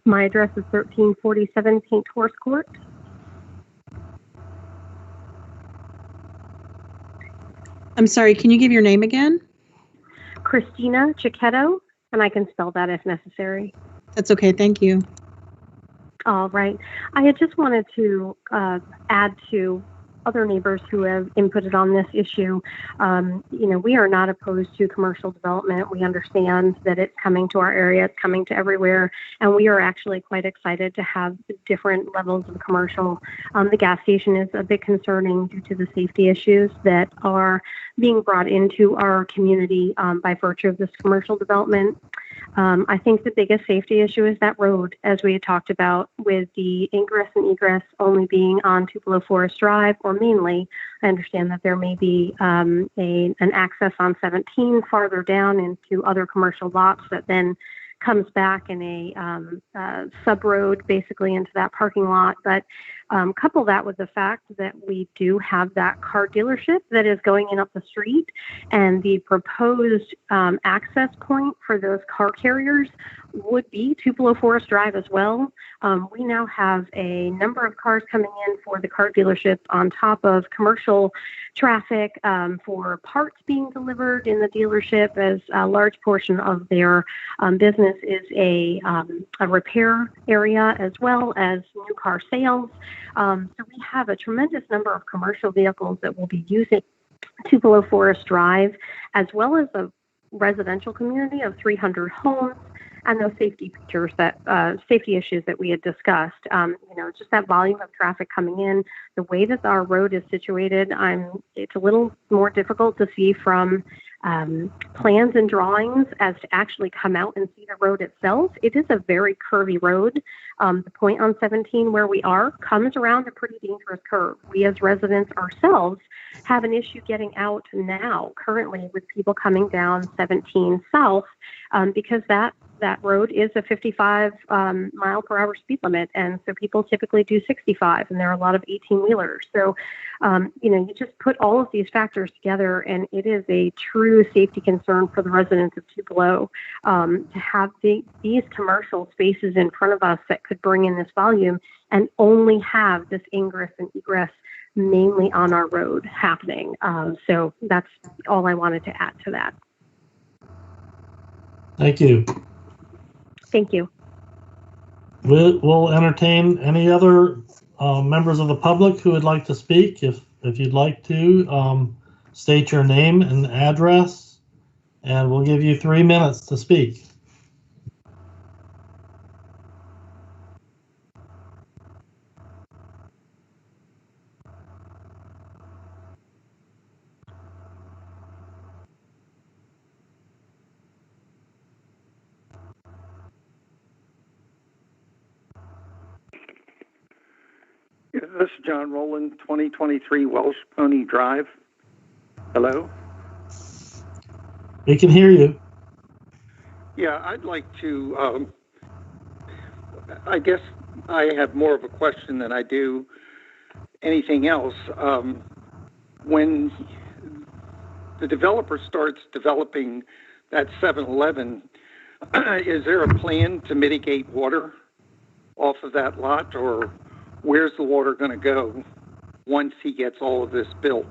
My address is 1347 Paint Horse Court. I'm sorry, can you give your name again? Christina Giacchetto, and I can spell that if necessary. That's okay, thank you. All right. I had just wanted to add to other neighbors who have inputted on this issue. We are not opposed to commercial development. We understand that it's coming to our area, it's coming to everywhere, and we are actually quite excited to have different levels of commercial. The gas station is a bit concerning due to the safety issues that are being brought into our community by virtue of this commercial development. I think the biggest safety issue is that road, as we had talked about, with the ingress and egress only being on Tupelo Forest Drive, or mainly. I understand that there may be an access on 17 farther down into other commercial lots that then comes back in a sub road basically into that parking lot. But Couple that with the fact that we do have that car dealership that is going in up the street, and the proposed access point for those car carriers would be Tupelo Forest Drive as well. We now have a number of cars coming in for the car dealership on top of commercial traffic for parts being delivered in the dealership, as a large portion of their business is a repair area as well as new car sales. So we have a tremendous number of commercial vehicles that will be using Tupelo Forest Drive, as well as a residential community of 300 homes, and those safety features that safety issues that we had discussed. Just that volume of traffic coming in, the way that our road is situated, it's a little more difficult to see from plans and drawings as to actually come out and see the road itself. It is a very curvy road. The point on 17 where we are comes around a pretty dangerous curve. We as residents ourselves have an issue getting out now currently with people coming down 17 south because that road is a 55 mile per hour speed limit. And so people typically do 65, and there are a lot of 18-wheelers. So, you just put all of these factors together, and it is a true safety concern for the residents of Tupelo to have these commercial spaces in front of us that could bring in this volume and only have this ingress and egress mainly on our road happening. So that's all I wanted to add to that. Thank you. Thank you. We'll entertain any other members of the public who would like to speak. If you'd like to, state your name and address, and we'll give you 3 minutes to speak. This is John Rowland, 2023 Welsh Pony Drive. Hello? We can hear you. Yeah, I'd like to, I guess I have more of a question than I do anything else. When the developer starts developing that 7-Eleven, is there a plan to mitigate water off of that lot, or where's the water going to go once he gets all of this built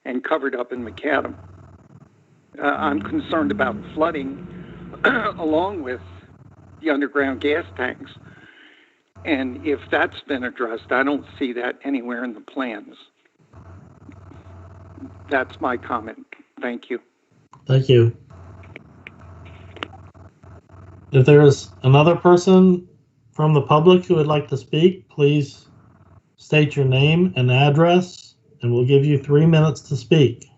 and covered up in macadam? I'm concerned about flooding along with the underground gas tanks. And if that's been addressed, I don't see that anywhere in the plans. That's my comment. Thank you. Thank you. If there's another person from the public who would like to speak, please state your name and address, and we'll give you 3 minutes to speak.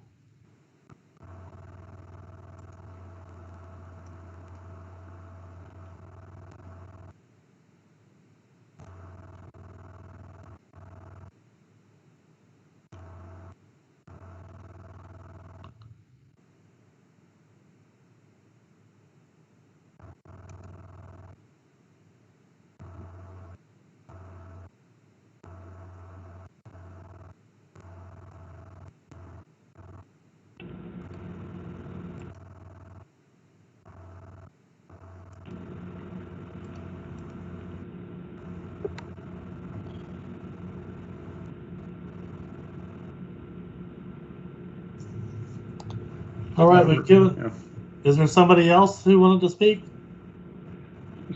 All right, we've given. Yeah. Is there somebody else who wanted to speak?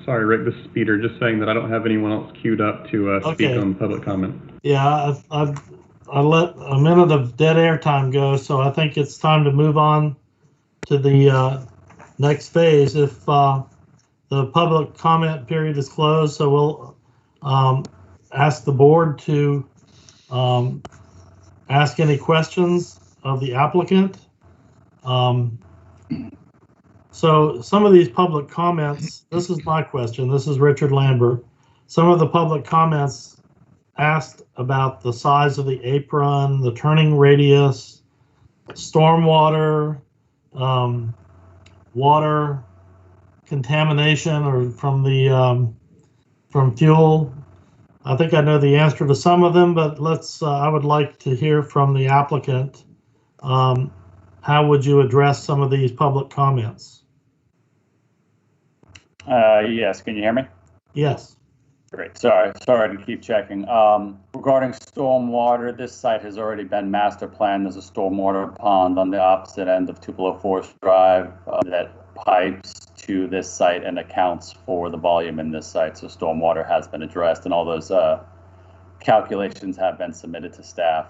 Sorry, Rick, this is Peter. Just saying that I don't have anyone else queued up to speak on public comment. Yeah, I let a minute of dead air time go, so I think it's time to move on to the next phase. If the public comment period is closed, so we'll ask the board to ask any questions of the applicant. So some of these public comments, this is my question, this is Richard Lambert. Some of the public comments asked about the size of the apron, the turning radius, stormwater, water contamination or from the from fuel. I think I know the answer to some of them, but I would like to hear from the applicant. How would you address some of these public comments? Yes, can you hear me? Yes. Great. Sorry to keep checking. Regarding stormwater, this site has already been master planned. There's a stormwater pond on the opposite end of Tupelo Forest Drive that pipes to this site and accounts for the volume in this site. So stormwater has been addressed, and all those calculations have been submitted to staff.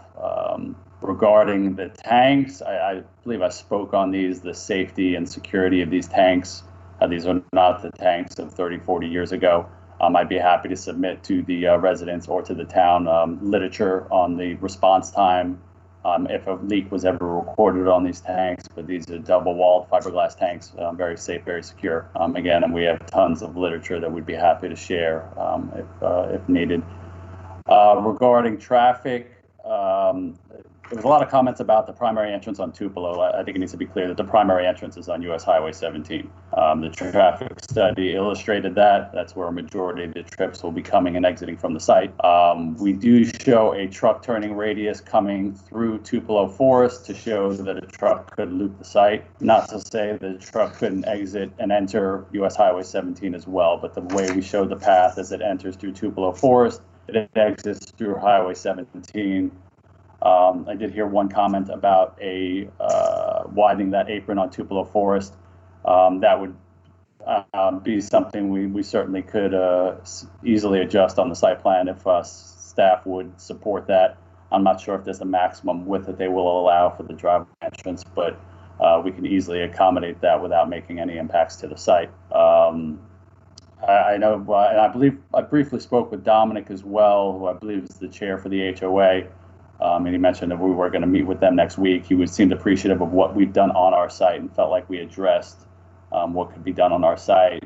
Regarding the tanks, I believe I spoke on these, the safety and security of these tanks. These are not the tanks of 30, 40 years ago. I'd be happy to submit to the residents or to the town literature on the response time if a leak was ever recorded on these tanks. But these are double-walled fiberglass tanks, very safe, very secure. Again, and we have tons of literature that we'd be happy to share if needed. Regarding traffic, there was a lot of comments about the primary entrance on Tupelo. I think it needs to be clear that the primary entrance is on US Highway 17. The traffic study illustrated that. That's where a majority of the trips will be coming and exiting from the site. We do show a truck turning radius coming through Tupelo Forest to show that a truck could loop the site. Not to say that a truck couldn't exit and enter US Highway 17 as well, but the way we showed the path as it enters through Tupelo Forest, it exits through Highway 17. I did hear one comment about widening that apron on Tupelo Forest. That would be something we certainly could easily adjust on the site plan if staff would support that. I'm not sure if there's a maximum width that they will allow for the driveway entrance, but we can easily accommodate that without making any impacts to the site. I know, and I believe I briefly spoke with Dominic as well, who I believe is the chair for the HOA. And he mentioned that we were going to meet with them next week. He seemed appreciative of what we've done on our site and felt like we addressed what could be done on our site.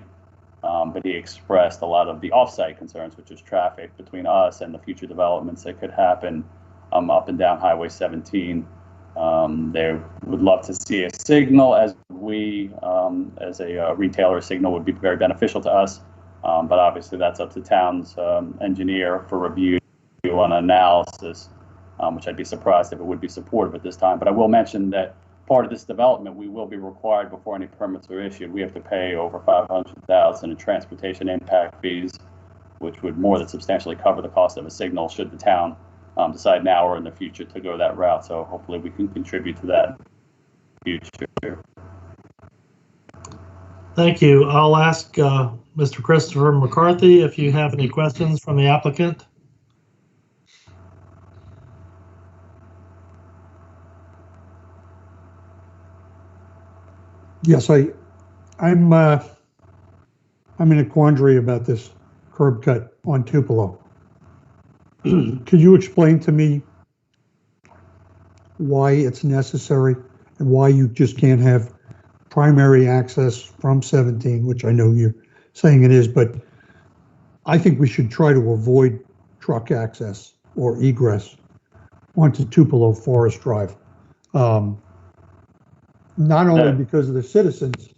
But he expressed a lot of the off-site concerns, which is traffic between us and the future developments that could happen up and down Highway 17. They would love to see a signal as a retailer. A signal would be very beneficial to us. But obviously that's up to town's engineer for review on analysis. Which I'd be surprised if it would be supportive at this time. But I will mention that part of this development, we will be required before any permits are issued. We have to pay over $500,000 in transportation impact fees, which would more than substantially cover the cost of a signal should the town decide now or in the future to go that route. So hopefully we can contribute to that in the future. Thank you. I'll ask Mr. Christopher McCarthy if you have any questions from the applicant. Yes, I'm in a quandary about this curb cut on Tupelo. Could you explain to me why it's necessary and why you just can't have primary access from 17, which I know you're saying it is, but I think we should try to avoid truck access or egress onto Tupelo Forest Drive. Not only because of the citizens'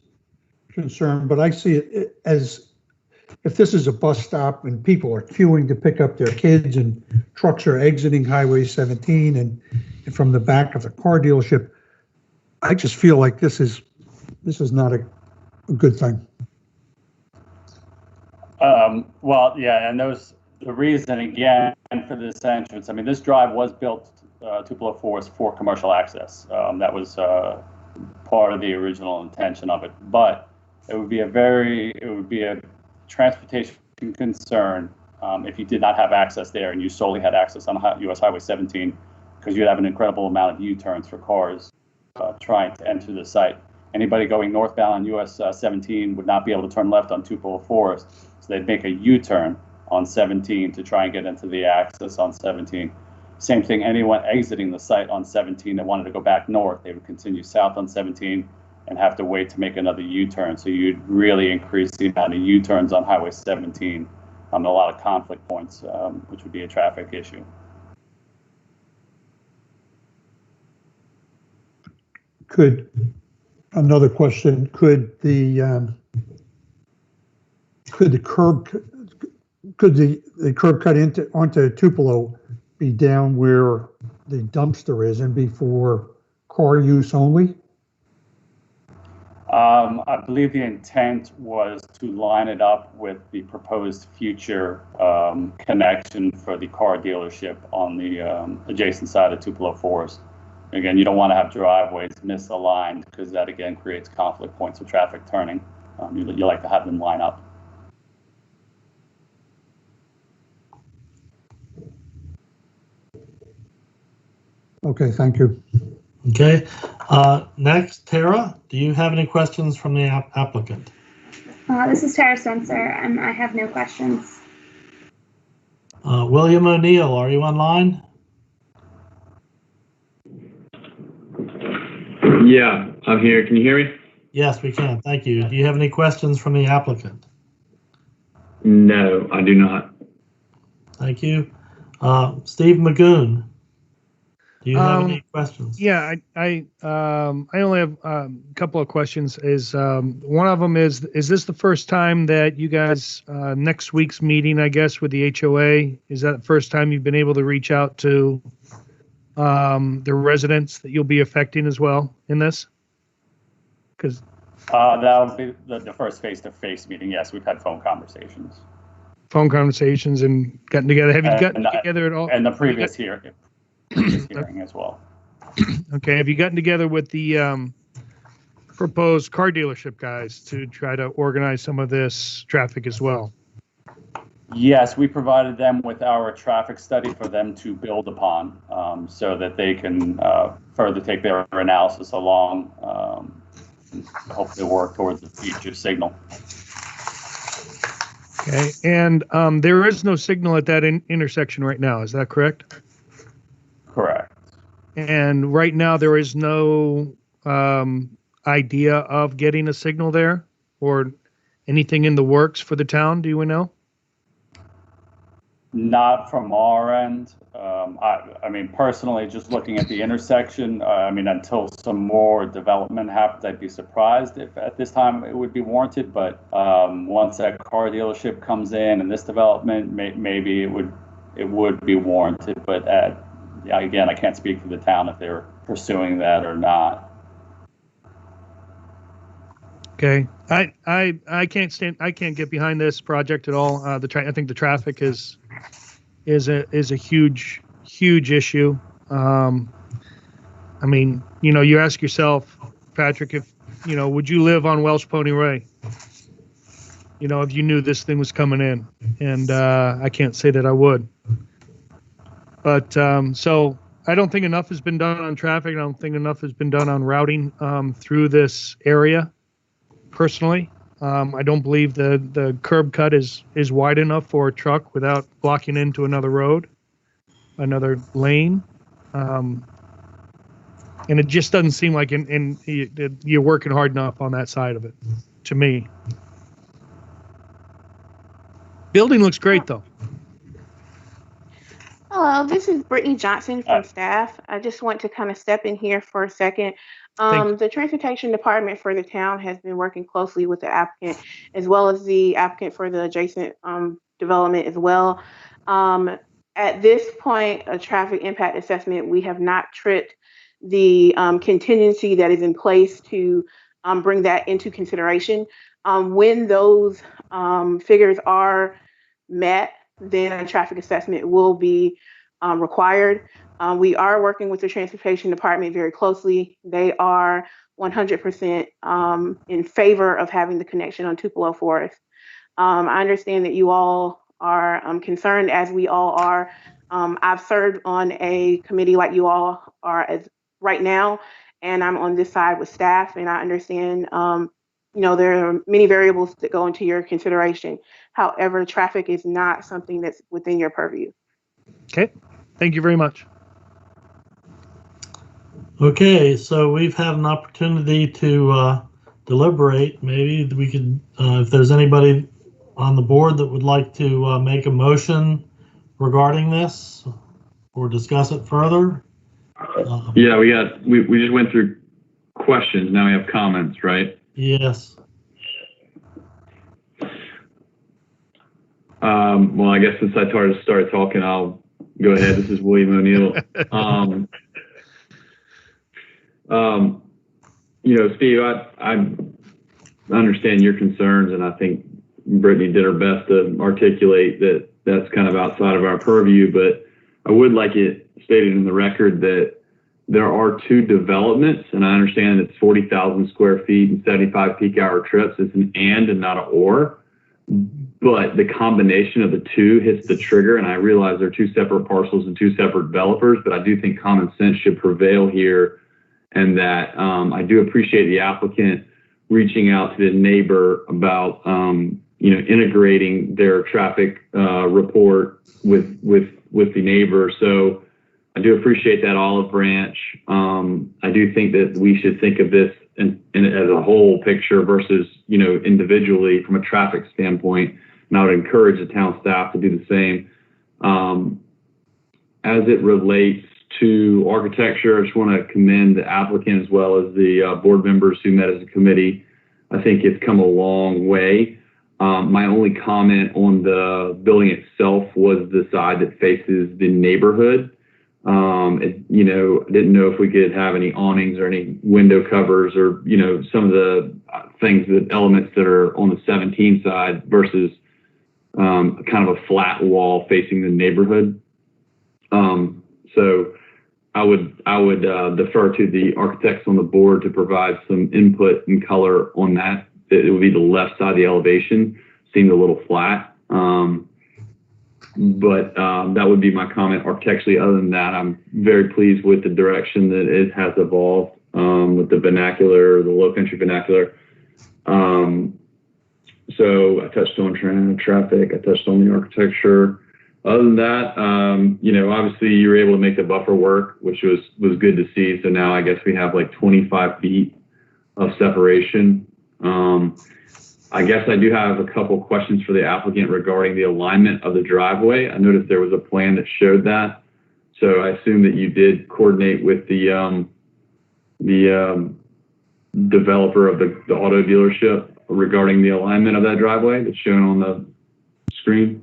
concern, but I see it as if this is a bus stop and people are queuing to pick up their kids and trucks are exiting Highway 17 and from the back of the car dealership, I just feel like this is not a good thing. Well, yeah, and the reason again for this entrance. I mean, this drive was built Tupelo Forest for commercial access. That was part of the original intention of it, but it would be a transportation concern if you did not have access there and you solely had access on US Highway 17, because you'd have an incredible amount of U-turns for cars trying to enter the site. Anybody going northbound on US 17 would not be able to turn left on Tupelo Forest, so they'd make a U-turn on 17 to try and get into the access on 17. Same thing, anyone exiting the site on 17 that wanted to go back north, they would continue south on 17 and have to wait to make another U-turn. So you'd really increase the amount of U-turns on Highway 17 on a lot of conflict points, which would be a traffic issue. Another question, could the curb could the curb cut onto Tupelo be down where the dumpster is and be for car use only? I believe the intent was to line it up with the proposed future connection for the car dealership on the adjacent side of Tupelo Forest. Again, you don't want to have driveways misaligned because that again creates conflict points of traffic turning. You like to have them line up. Okay, thank you. Okay. Next, Tara, do you have any questions from the applicant? This is Tara Spencer, and I have no questions. William O'Neill, are you online? Yeah, I'm here. Can you hear me? Yes, we can. Thank you. Do you have any questions from the applicant? No, I do not. Thank you. Steve Magoon, do you have any questions? Yeah, I only have a couple of questions. One of them is this the first time that you guys, next week's meeting, I guess, with the HOA, is that the first time you've been able to reach out to the residents that you'll be affecting as well in this? Because that would be the first face-to-face meeting. Yes, we've had phone conversations. Phone conversations and gotten together. Have you gotten together at all? And the previous hearing as well. Okay. Have you gotten together with the proposed car dealership guys to try to organize some of this traffic as well? Yes, we provided them with our traffic study for them to build upon, so that they can further take their analysis along, hopefully work towards the future signal. Okay, and there is no signal at that intersection right now, is that correct? Correct. And right now there is no idea of getting a signal there or anything in the works for the town, do you know? Not from our end. I mean, personally, just looking at the intersection, I mean, until some more development happens, I'd be surprised if at this time it would be warranted. But once that car dealership comes in and this development, maybe it would be warranted. But again, I can't speak for the town if they're pursuing that or not. Okay, I can't get behind this project at all. I think the traffic is a huge issue. I mean, you ask yourself, Patrick, if would you live on Welsh Pony Way? If you knew this thing was coming in, and I can't say that I would. But so I don't think enough has been done on traffic. I don't think enough has been done on routing through this area. Personally, I don't believe the curb cut is wide enough for a truck without blocking into another road, another lane. And it just doesn't seem like you're working hard enough on that side of it, to me. Building looks great, though. Hello, this is Brittany Johnson from staff. I just want to kind of step in here for a second. The transportation department for the town has been working closely with the applicant as well as the applicant for the adjacent development as well. At this point, a traffic impact assessment, we have not tripped the contingency that is in place to bring that into consideration. When those figures are met, then a traffic assessment will be required. We are working with the transportation department very closely. They are 100% in favor of having the connection on Tupelo Forest. I understand that you all are concerned, as we all are. I've served on a committee like you all are as right now, and I'm on this side with staff, and I understand there are many variables that go into your consideration. However, traffic is not something that's within your purview. Okay, thank you very much. Okay, so we've had an opportunity to deliberate. Maybe we could, if there's anybody on the board that would like to make a motion regarding this or discuss it further. Yeah, we just went through questions. Now we have comments, right? Yes. Well, I guess since I started talking, I'll go ahead. This is William O'Neill. Steve, I understand your concerns, and I think Brittany did her best to articulate that that's kind of outside of our purview, but I would like it stated in the record that there are two developments, and I understand it's 40,000 square feet and 75 peak hour trips. It's an and not an or, but the combination of the two hits the trigger, and I realize they're two separate parcels and two separate developers, but I do think common sense should prevail here, and that I do appreciate the applicant reaching out to the neighbor about integrating their traffic report with the neighbor. So I do appreciate that olive branch. I do think that we should think of this in as a whole picture versus individually from a traffic standpoint, and I would encourage the town staff to do the same. As it relates to architecture, I just want to commend the applicant as well as the board members who met as a committee. I think it's come a long way. My only comment on the building itself was the side that faces the neighborhood. Didn't know if we could have any awnings or any window covers or, some of the elements that are on the 17 side versus kind of a flat wall facing the neighborhood. So I would defer to the architects on the board to provide some input and color on that. It would be the left side of the elevation, seemed a little flat. But that would be my comment architecturally. Other than that, I'm very pleased with the direction that it has evolved with the vernacular, the low country vernacular. So I touched on traffic, I touched on the architecture. Other than that, obviously you were able to make the buffer work, which was good to see. So now I guess we have like 25 feet of separation. I guess I do have a couple questions for the applicant regarding the alignment of the driveway. I noticed there was a plan that showed that. So I assume that you did coordinate with the developer of the auto dealership regarding the alignment of that driveway that's shown on the screen.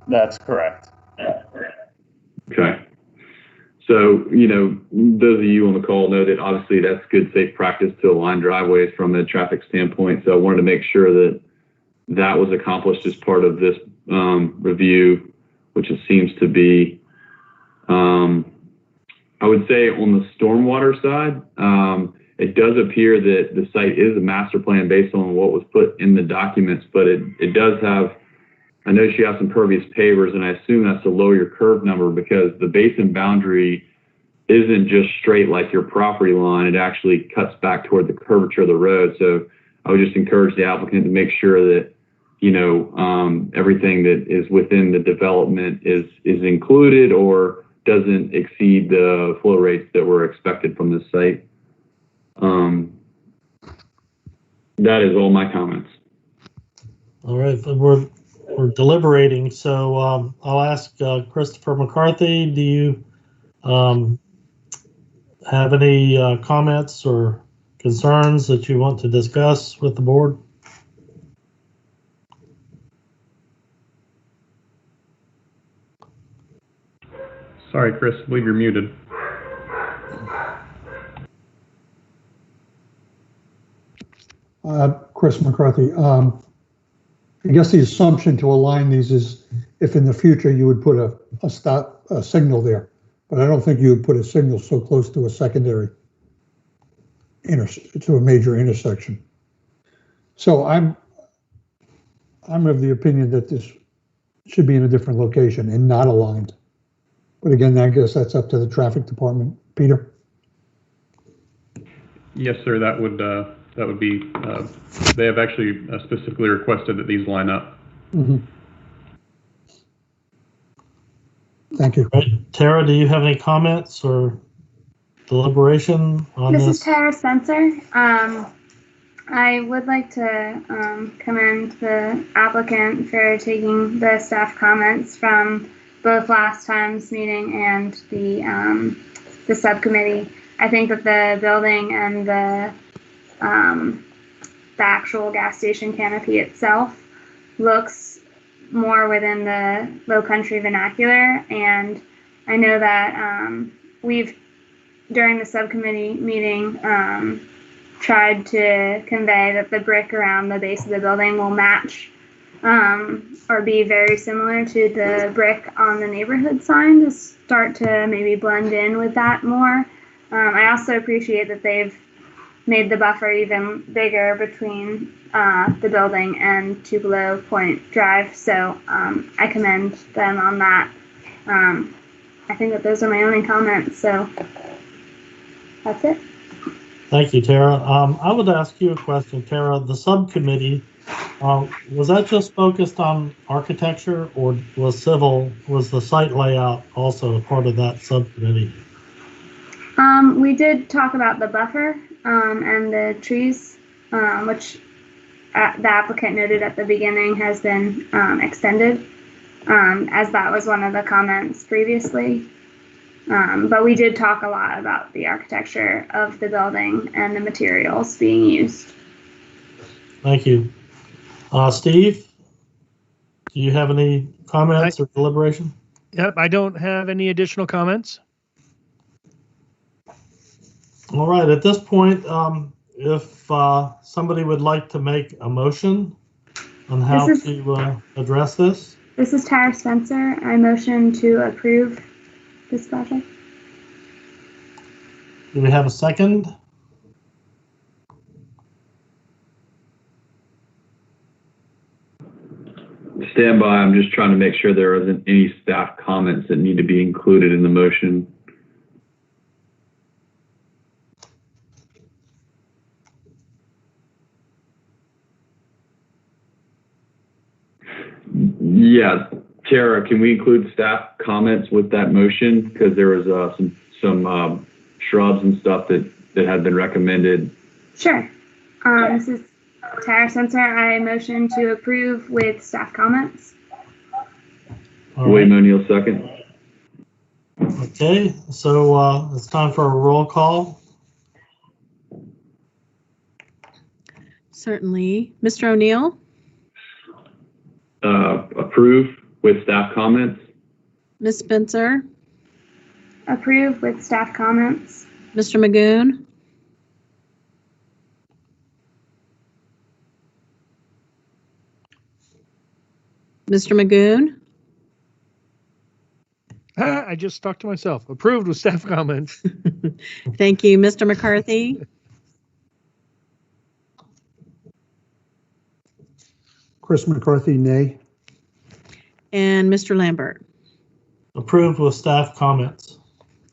That's correct. Okay. So, those of you on the call know that obviously that's good, safe practice to align driveways from a traffic standpoint. So I wanted to make sure that that was accomplished as part of this review, which it seems to be. I would say on the stormwater side, it does appear that the site is a master plan based on what was put in the documents, but it does have, I noticed you have some pervious pavers, and I assume that's to lower your curve number because the basin boundary isn't just straight like your property line. It actually cuts back toward the curvature of the road. So I would just encourage the applicant to make sure that, everything that is within the development is included or doesn't exceed the flow rates that were expected from this site. That is all my comments. All right, we're deliberating, so I'll ask Christopher McCarthy, do you have any comments or concerns that you want to discuss with the board? Sorry, Chris, I believe you're muted. Chris McCarthy. I guess the assumption to align these is if in the future you would put a signal there, but I don't think you would put a signal so close to a secondary to a major intersection. So I'm of the opinion that this should be in a different location and not aligned. But again, I guess that's up to the traffic department. Peter? Yes, sir. That would be. They have actually specifically requested that these line up. Mm-hmm. Thank you. Right. Tara, do you have any comments or deliberation on this? This is Tara Spencer. I would like to commend the applicant for taking the staff comments from both last time's meeting and the subcommittee. I think that the building and the actual gas station canopy itself looks more within the Low Country vernacular. And I know that we've, during the subcommittee meeting, tried to convey that the brick around the base of the building will match or be very similar to the brick on the neighborhood sign to start to maybe blend in with that more. I also appreciate that they've made the buffer even bigger between the building and Tupelo Point Drive, so I commend them on that. I think that those are my only comments, so that's it. Thank you, Tara. I would ask you a question, Tara. The subcommittee, was that just focused on architecture, or was the site layout also a part of that subcommittee? We did talk about the buffer and the trees, which the applicant noted at the beginning has been extended, as that was one of the comments previously. But we did talk a lot about the architecture of the building and the materials being used. Thank you. Steve, do you have any comments or deliberation? Yep, I don't have any additional comments. All right, at this point, if somebody would like to make a motion on how to address this. This is Tara Spencer. I motion to approve this project. Do we have a second? Stand by. I'm just trying to make sure there isn't any staff comments that need to be included in the motion. Yeah, Tara, can we include staff comments with that motion? Because there was some shrubs and stuff that had been recommended. Sure. This is Tara Spencer. I motion to approve with staff comments. William O'Neill, second. Okay, so it's time for a roll call. Certainly. Mr. O'Neill? Approve with staff comments. Ms. Spencer? Approve with staff comments. Mr. Magoon? Mr. Magoon? I just talked to myself. Approved with staff comments. Thank you. Mr. McCarthy? Chris McCarthy, nay. And Mr. Lambert? Approved with staff comments.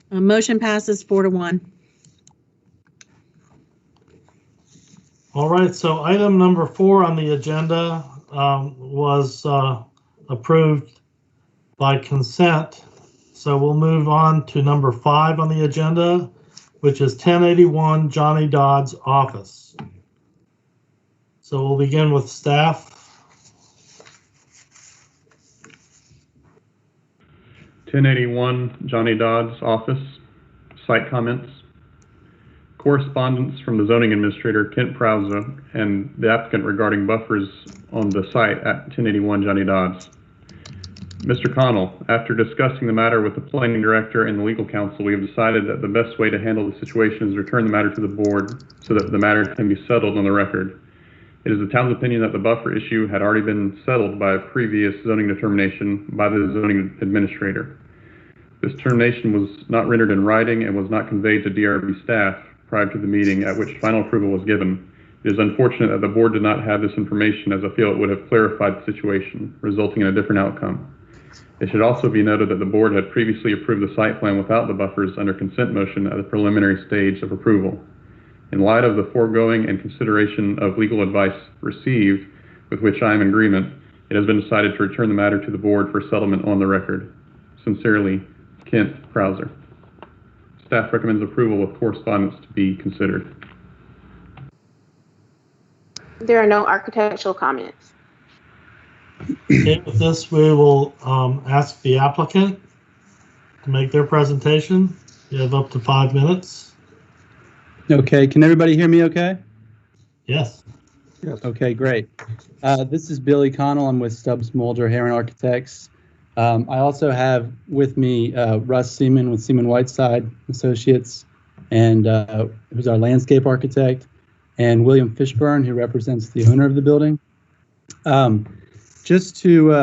Motion passes 4-1. All right, so item number 4 on the agenda was approved by consent. So we'll move on to number 5 on the agenda, which is 1081 Johnny Dodd's office. So we'll begin with staff. 1081 Johnny Dodd's office, site comments. Correspondence from the zoning administrator, Kent Prowse, and the applicant regarding buffers on the site at 1081 Johnny Dodd's. Mr. Connell, after discussing the matter with the planning director and the legal counsel, we have decided that the best way to handle the situation is to return the matter to the board so that the matter can be settled on the record. It is the town's opinion that the buffer issue had already been settled by a previous zoning determination by the zoning administrator. This determination was not rendered in writing and was not conveyed to DRB staff prior to the meeting at which final approval was given. It is unfortunate that the board did not have this information, as I feel it would have clarified the situation, resulting in a different outcome. It should also be noted that the board had previously approved the site plan without the buffers under consent motion at the preliminary stage of approval. In light of the foregoing and consideration of legal advice received, with which I am in agreement, it has been decided to return the matter to the board for settlement on the record. Sincerely, Kent Prowse. Staff recommends approval with correspondence to be considered. There are no architectural comments. Okay, with this, we will ask the applicant to make their presentation. You have up to 5 minutes. Okay, can everybody hear me okay? Yes. Yes. Okay, great. This is Billy Connell. I'm with Stubbs Mulder Heron Architects. I also have with me Russ Seaman with Seaman Whiteside Associates, and who's our landscape architect, and William Fishburne, who represents the owner of the building. Just to,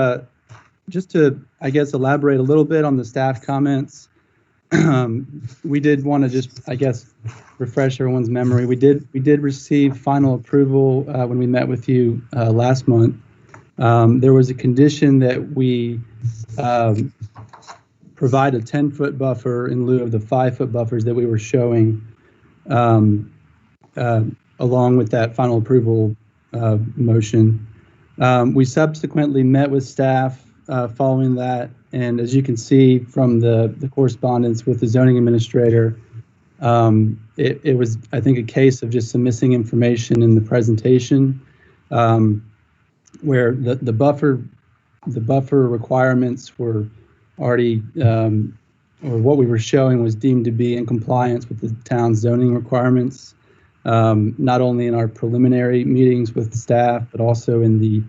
I guess, elaborate a little bit on the staff comments. We did want to just, I guess, refresh everyone's memory. We did receive final approval when we met with you last month. There was a condition that we provide a 10-foot buffer in lieu of the 5-foot buffers that we were showing along with that final approval motion. We subsequently met with staff following that, and as you can see from the correspondence with the zoning administrator, it was, I think, a case of just some missing information in the presentation, where the buffer requirements were already, or what we were showing was deemed to be in compliance with the town's zoning requirements, not only in our preliminary meetings with staff, but also in the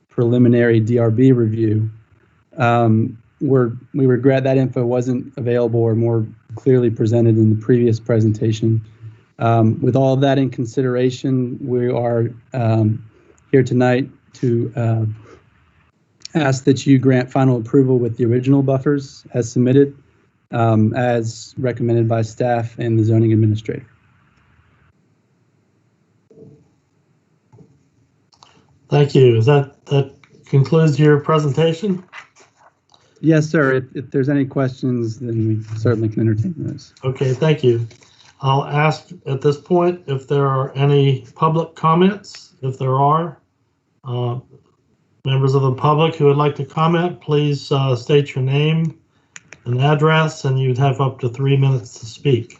preliminary DRB review. We regret that info wasn't available or more clearly presented in the previous presentation. With all of that in consideration, we are here tonight to ask that you grant final approval with the original buffers as submitted, as recommended by staff and the zoning administrator. Thank you. That concludes your presentation? Yes, sir. If there's any questions, then we certainly can entertain those. Okay, thank you. I'll ask at this point if there are any public comments. If there are, members of the public who would like to comment, please state your name and address, and you'd have up to 3 minutes to speak.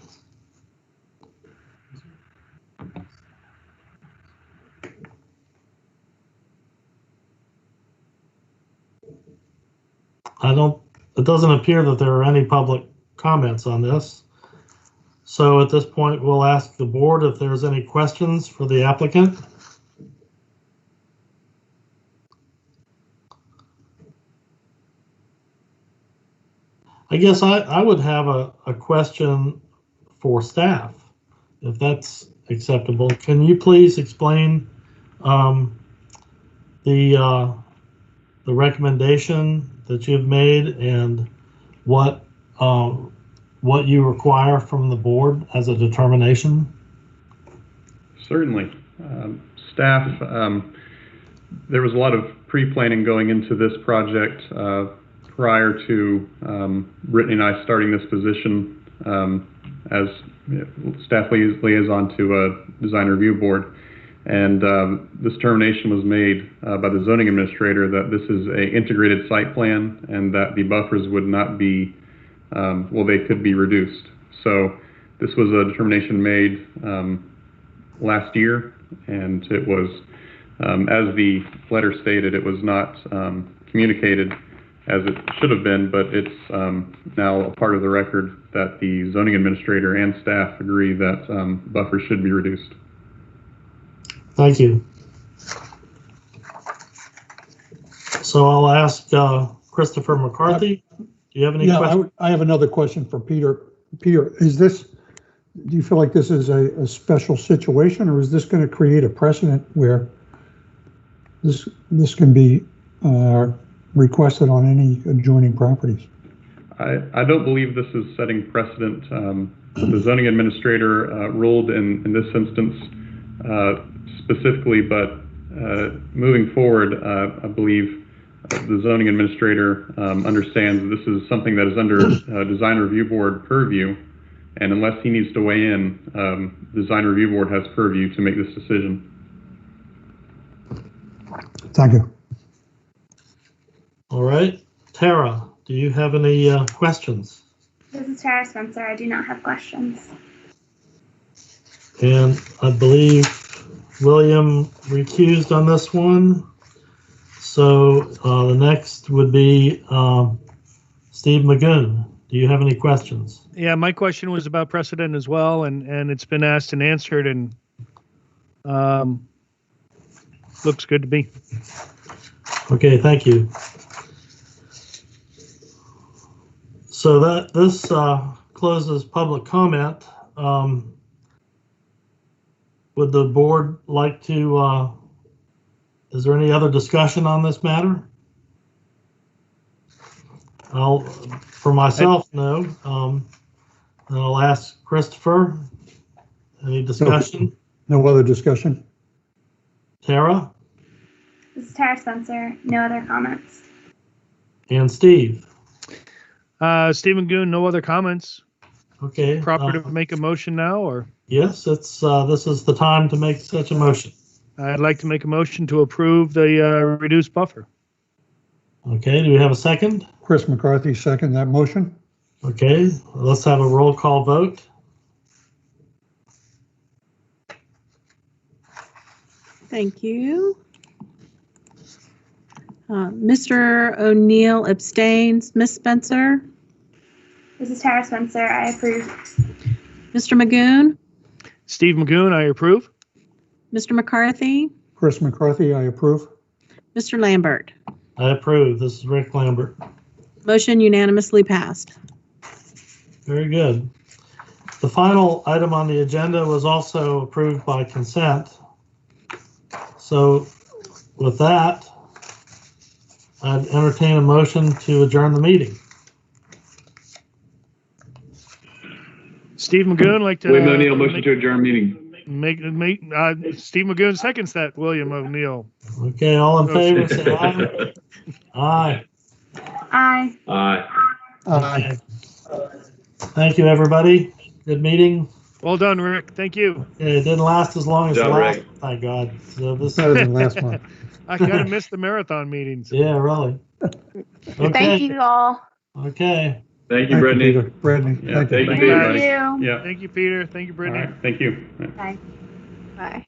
It doesn't appear that there are any public comments on this. So at this point, we'll ask the board if there's any questions for the applicant. I guess I would have a question for staff, if that's acceptable. Can you please explain the recommendation that you've made and what you require from the board as a determination? Certainly. Staff, there was a lot of pre-planning going into this project prior to Brittany and I starting this position as staff liaison to a design review board. And this determination was made by the zoning administrator that this is an integrated site plan and that the buffers would not be, they could be reduced. So this was a determination made last year, and it was, as the letter stated, it was not communicated as it should have been, but it's now a part of the record that the zoning administrator and staff agree that buffers should be reduced. Thank you. So I'll ask Christopher McCarthy. Do you have any questions? I have another question for Peter. Peter, do you feel like this is a special situation, or is this going to create a precedent where this can be requested on any adjoining properties? I don't believe this is setting precedent. The zoning administrator ruled in this instance specifically, but moving forward, I believe the zoning administrator understands that this is something that is under design review board purview, and unless he needs to weigh in, design review board has purview to make this decision. Thank you. All right, Tara, do you have any questions? This is Tara Spencer. I do not have questions. And I believe William recused on this one. So the next would be Steve Magoon. Do you have any questions? Yeah, my question was about precedent as well, and it's been asked and answered. And looks good to me. Okay, thank you. So this closes public comment. Would the board like to, is there any other discussion on this matter? For myself, no. And I'll ask Christopher, any discussion? No other discussion? Tara? This is Tara Spencer. No other comments. And Steve? Steve Magoon, no other comments. Okay. Proper to make a motion now, or? Yes, it's this is the time to make such a motion. I'd like to make a motion to approve the reduced buffer. Okay, do we have a second? Chris McCarthy, second that motion. Okay, let's have a roll call vote. Thank you. Mr. O'Neill abstains. Ms. Spencer? This is Tara Spencer. I approve. Mr. Magoon? Steve Magoon, I approve. Mr. McCarthy? Chris McCarthy, I approve. Mr. Lambert? I approve. This is Rick Lambert. Motion unanimously passed. Very good. The final item on the agenda was also approved by consent. So with that, I'd entertain a motion to adjourn the meeting. Steve Magoon, like to. William O'Neill, motion to adjourn meeting. Steve Magoon seconds that. William O'Neill. Okay, all in favor, say aye. Aye. Aye. Aye. Aye. Thank you, everybody. Good meeting. Well done, Rick. Thank you. It didn't last as long as the Good job, last. Rick. Thank God. So this. Better than last month. I kind of missed the marathon meetings. Yeah, really. Okay. Thank you all. Okay. Thank you, Brittany. Peter. Brittany, Yeah, thank you. thank you, Thank Peter. you. Yeah. Thank you, Peter. Thank you, All Brittany. right. Thank you. Bye. Bye.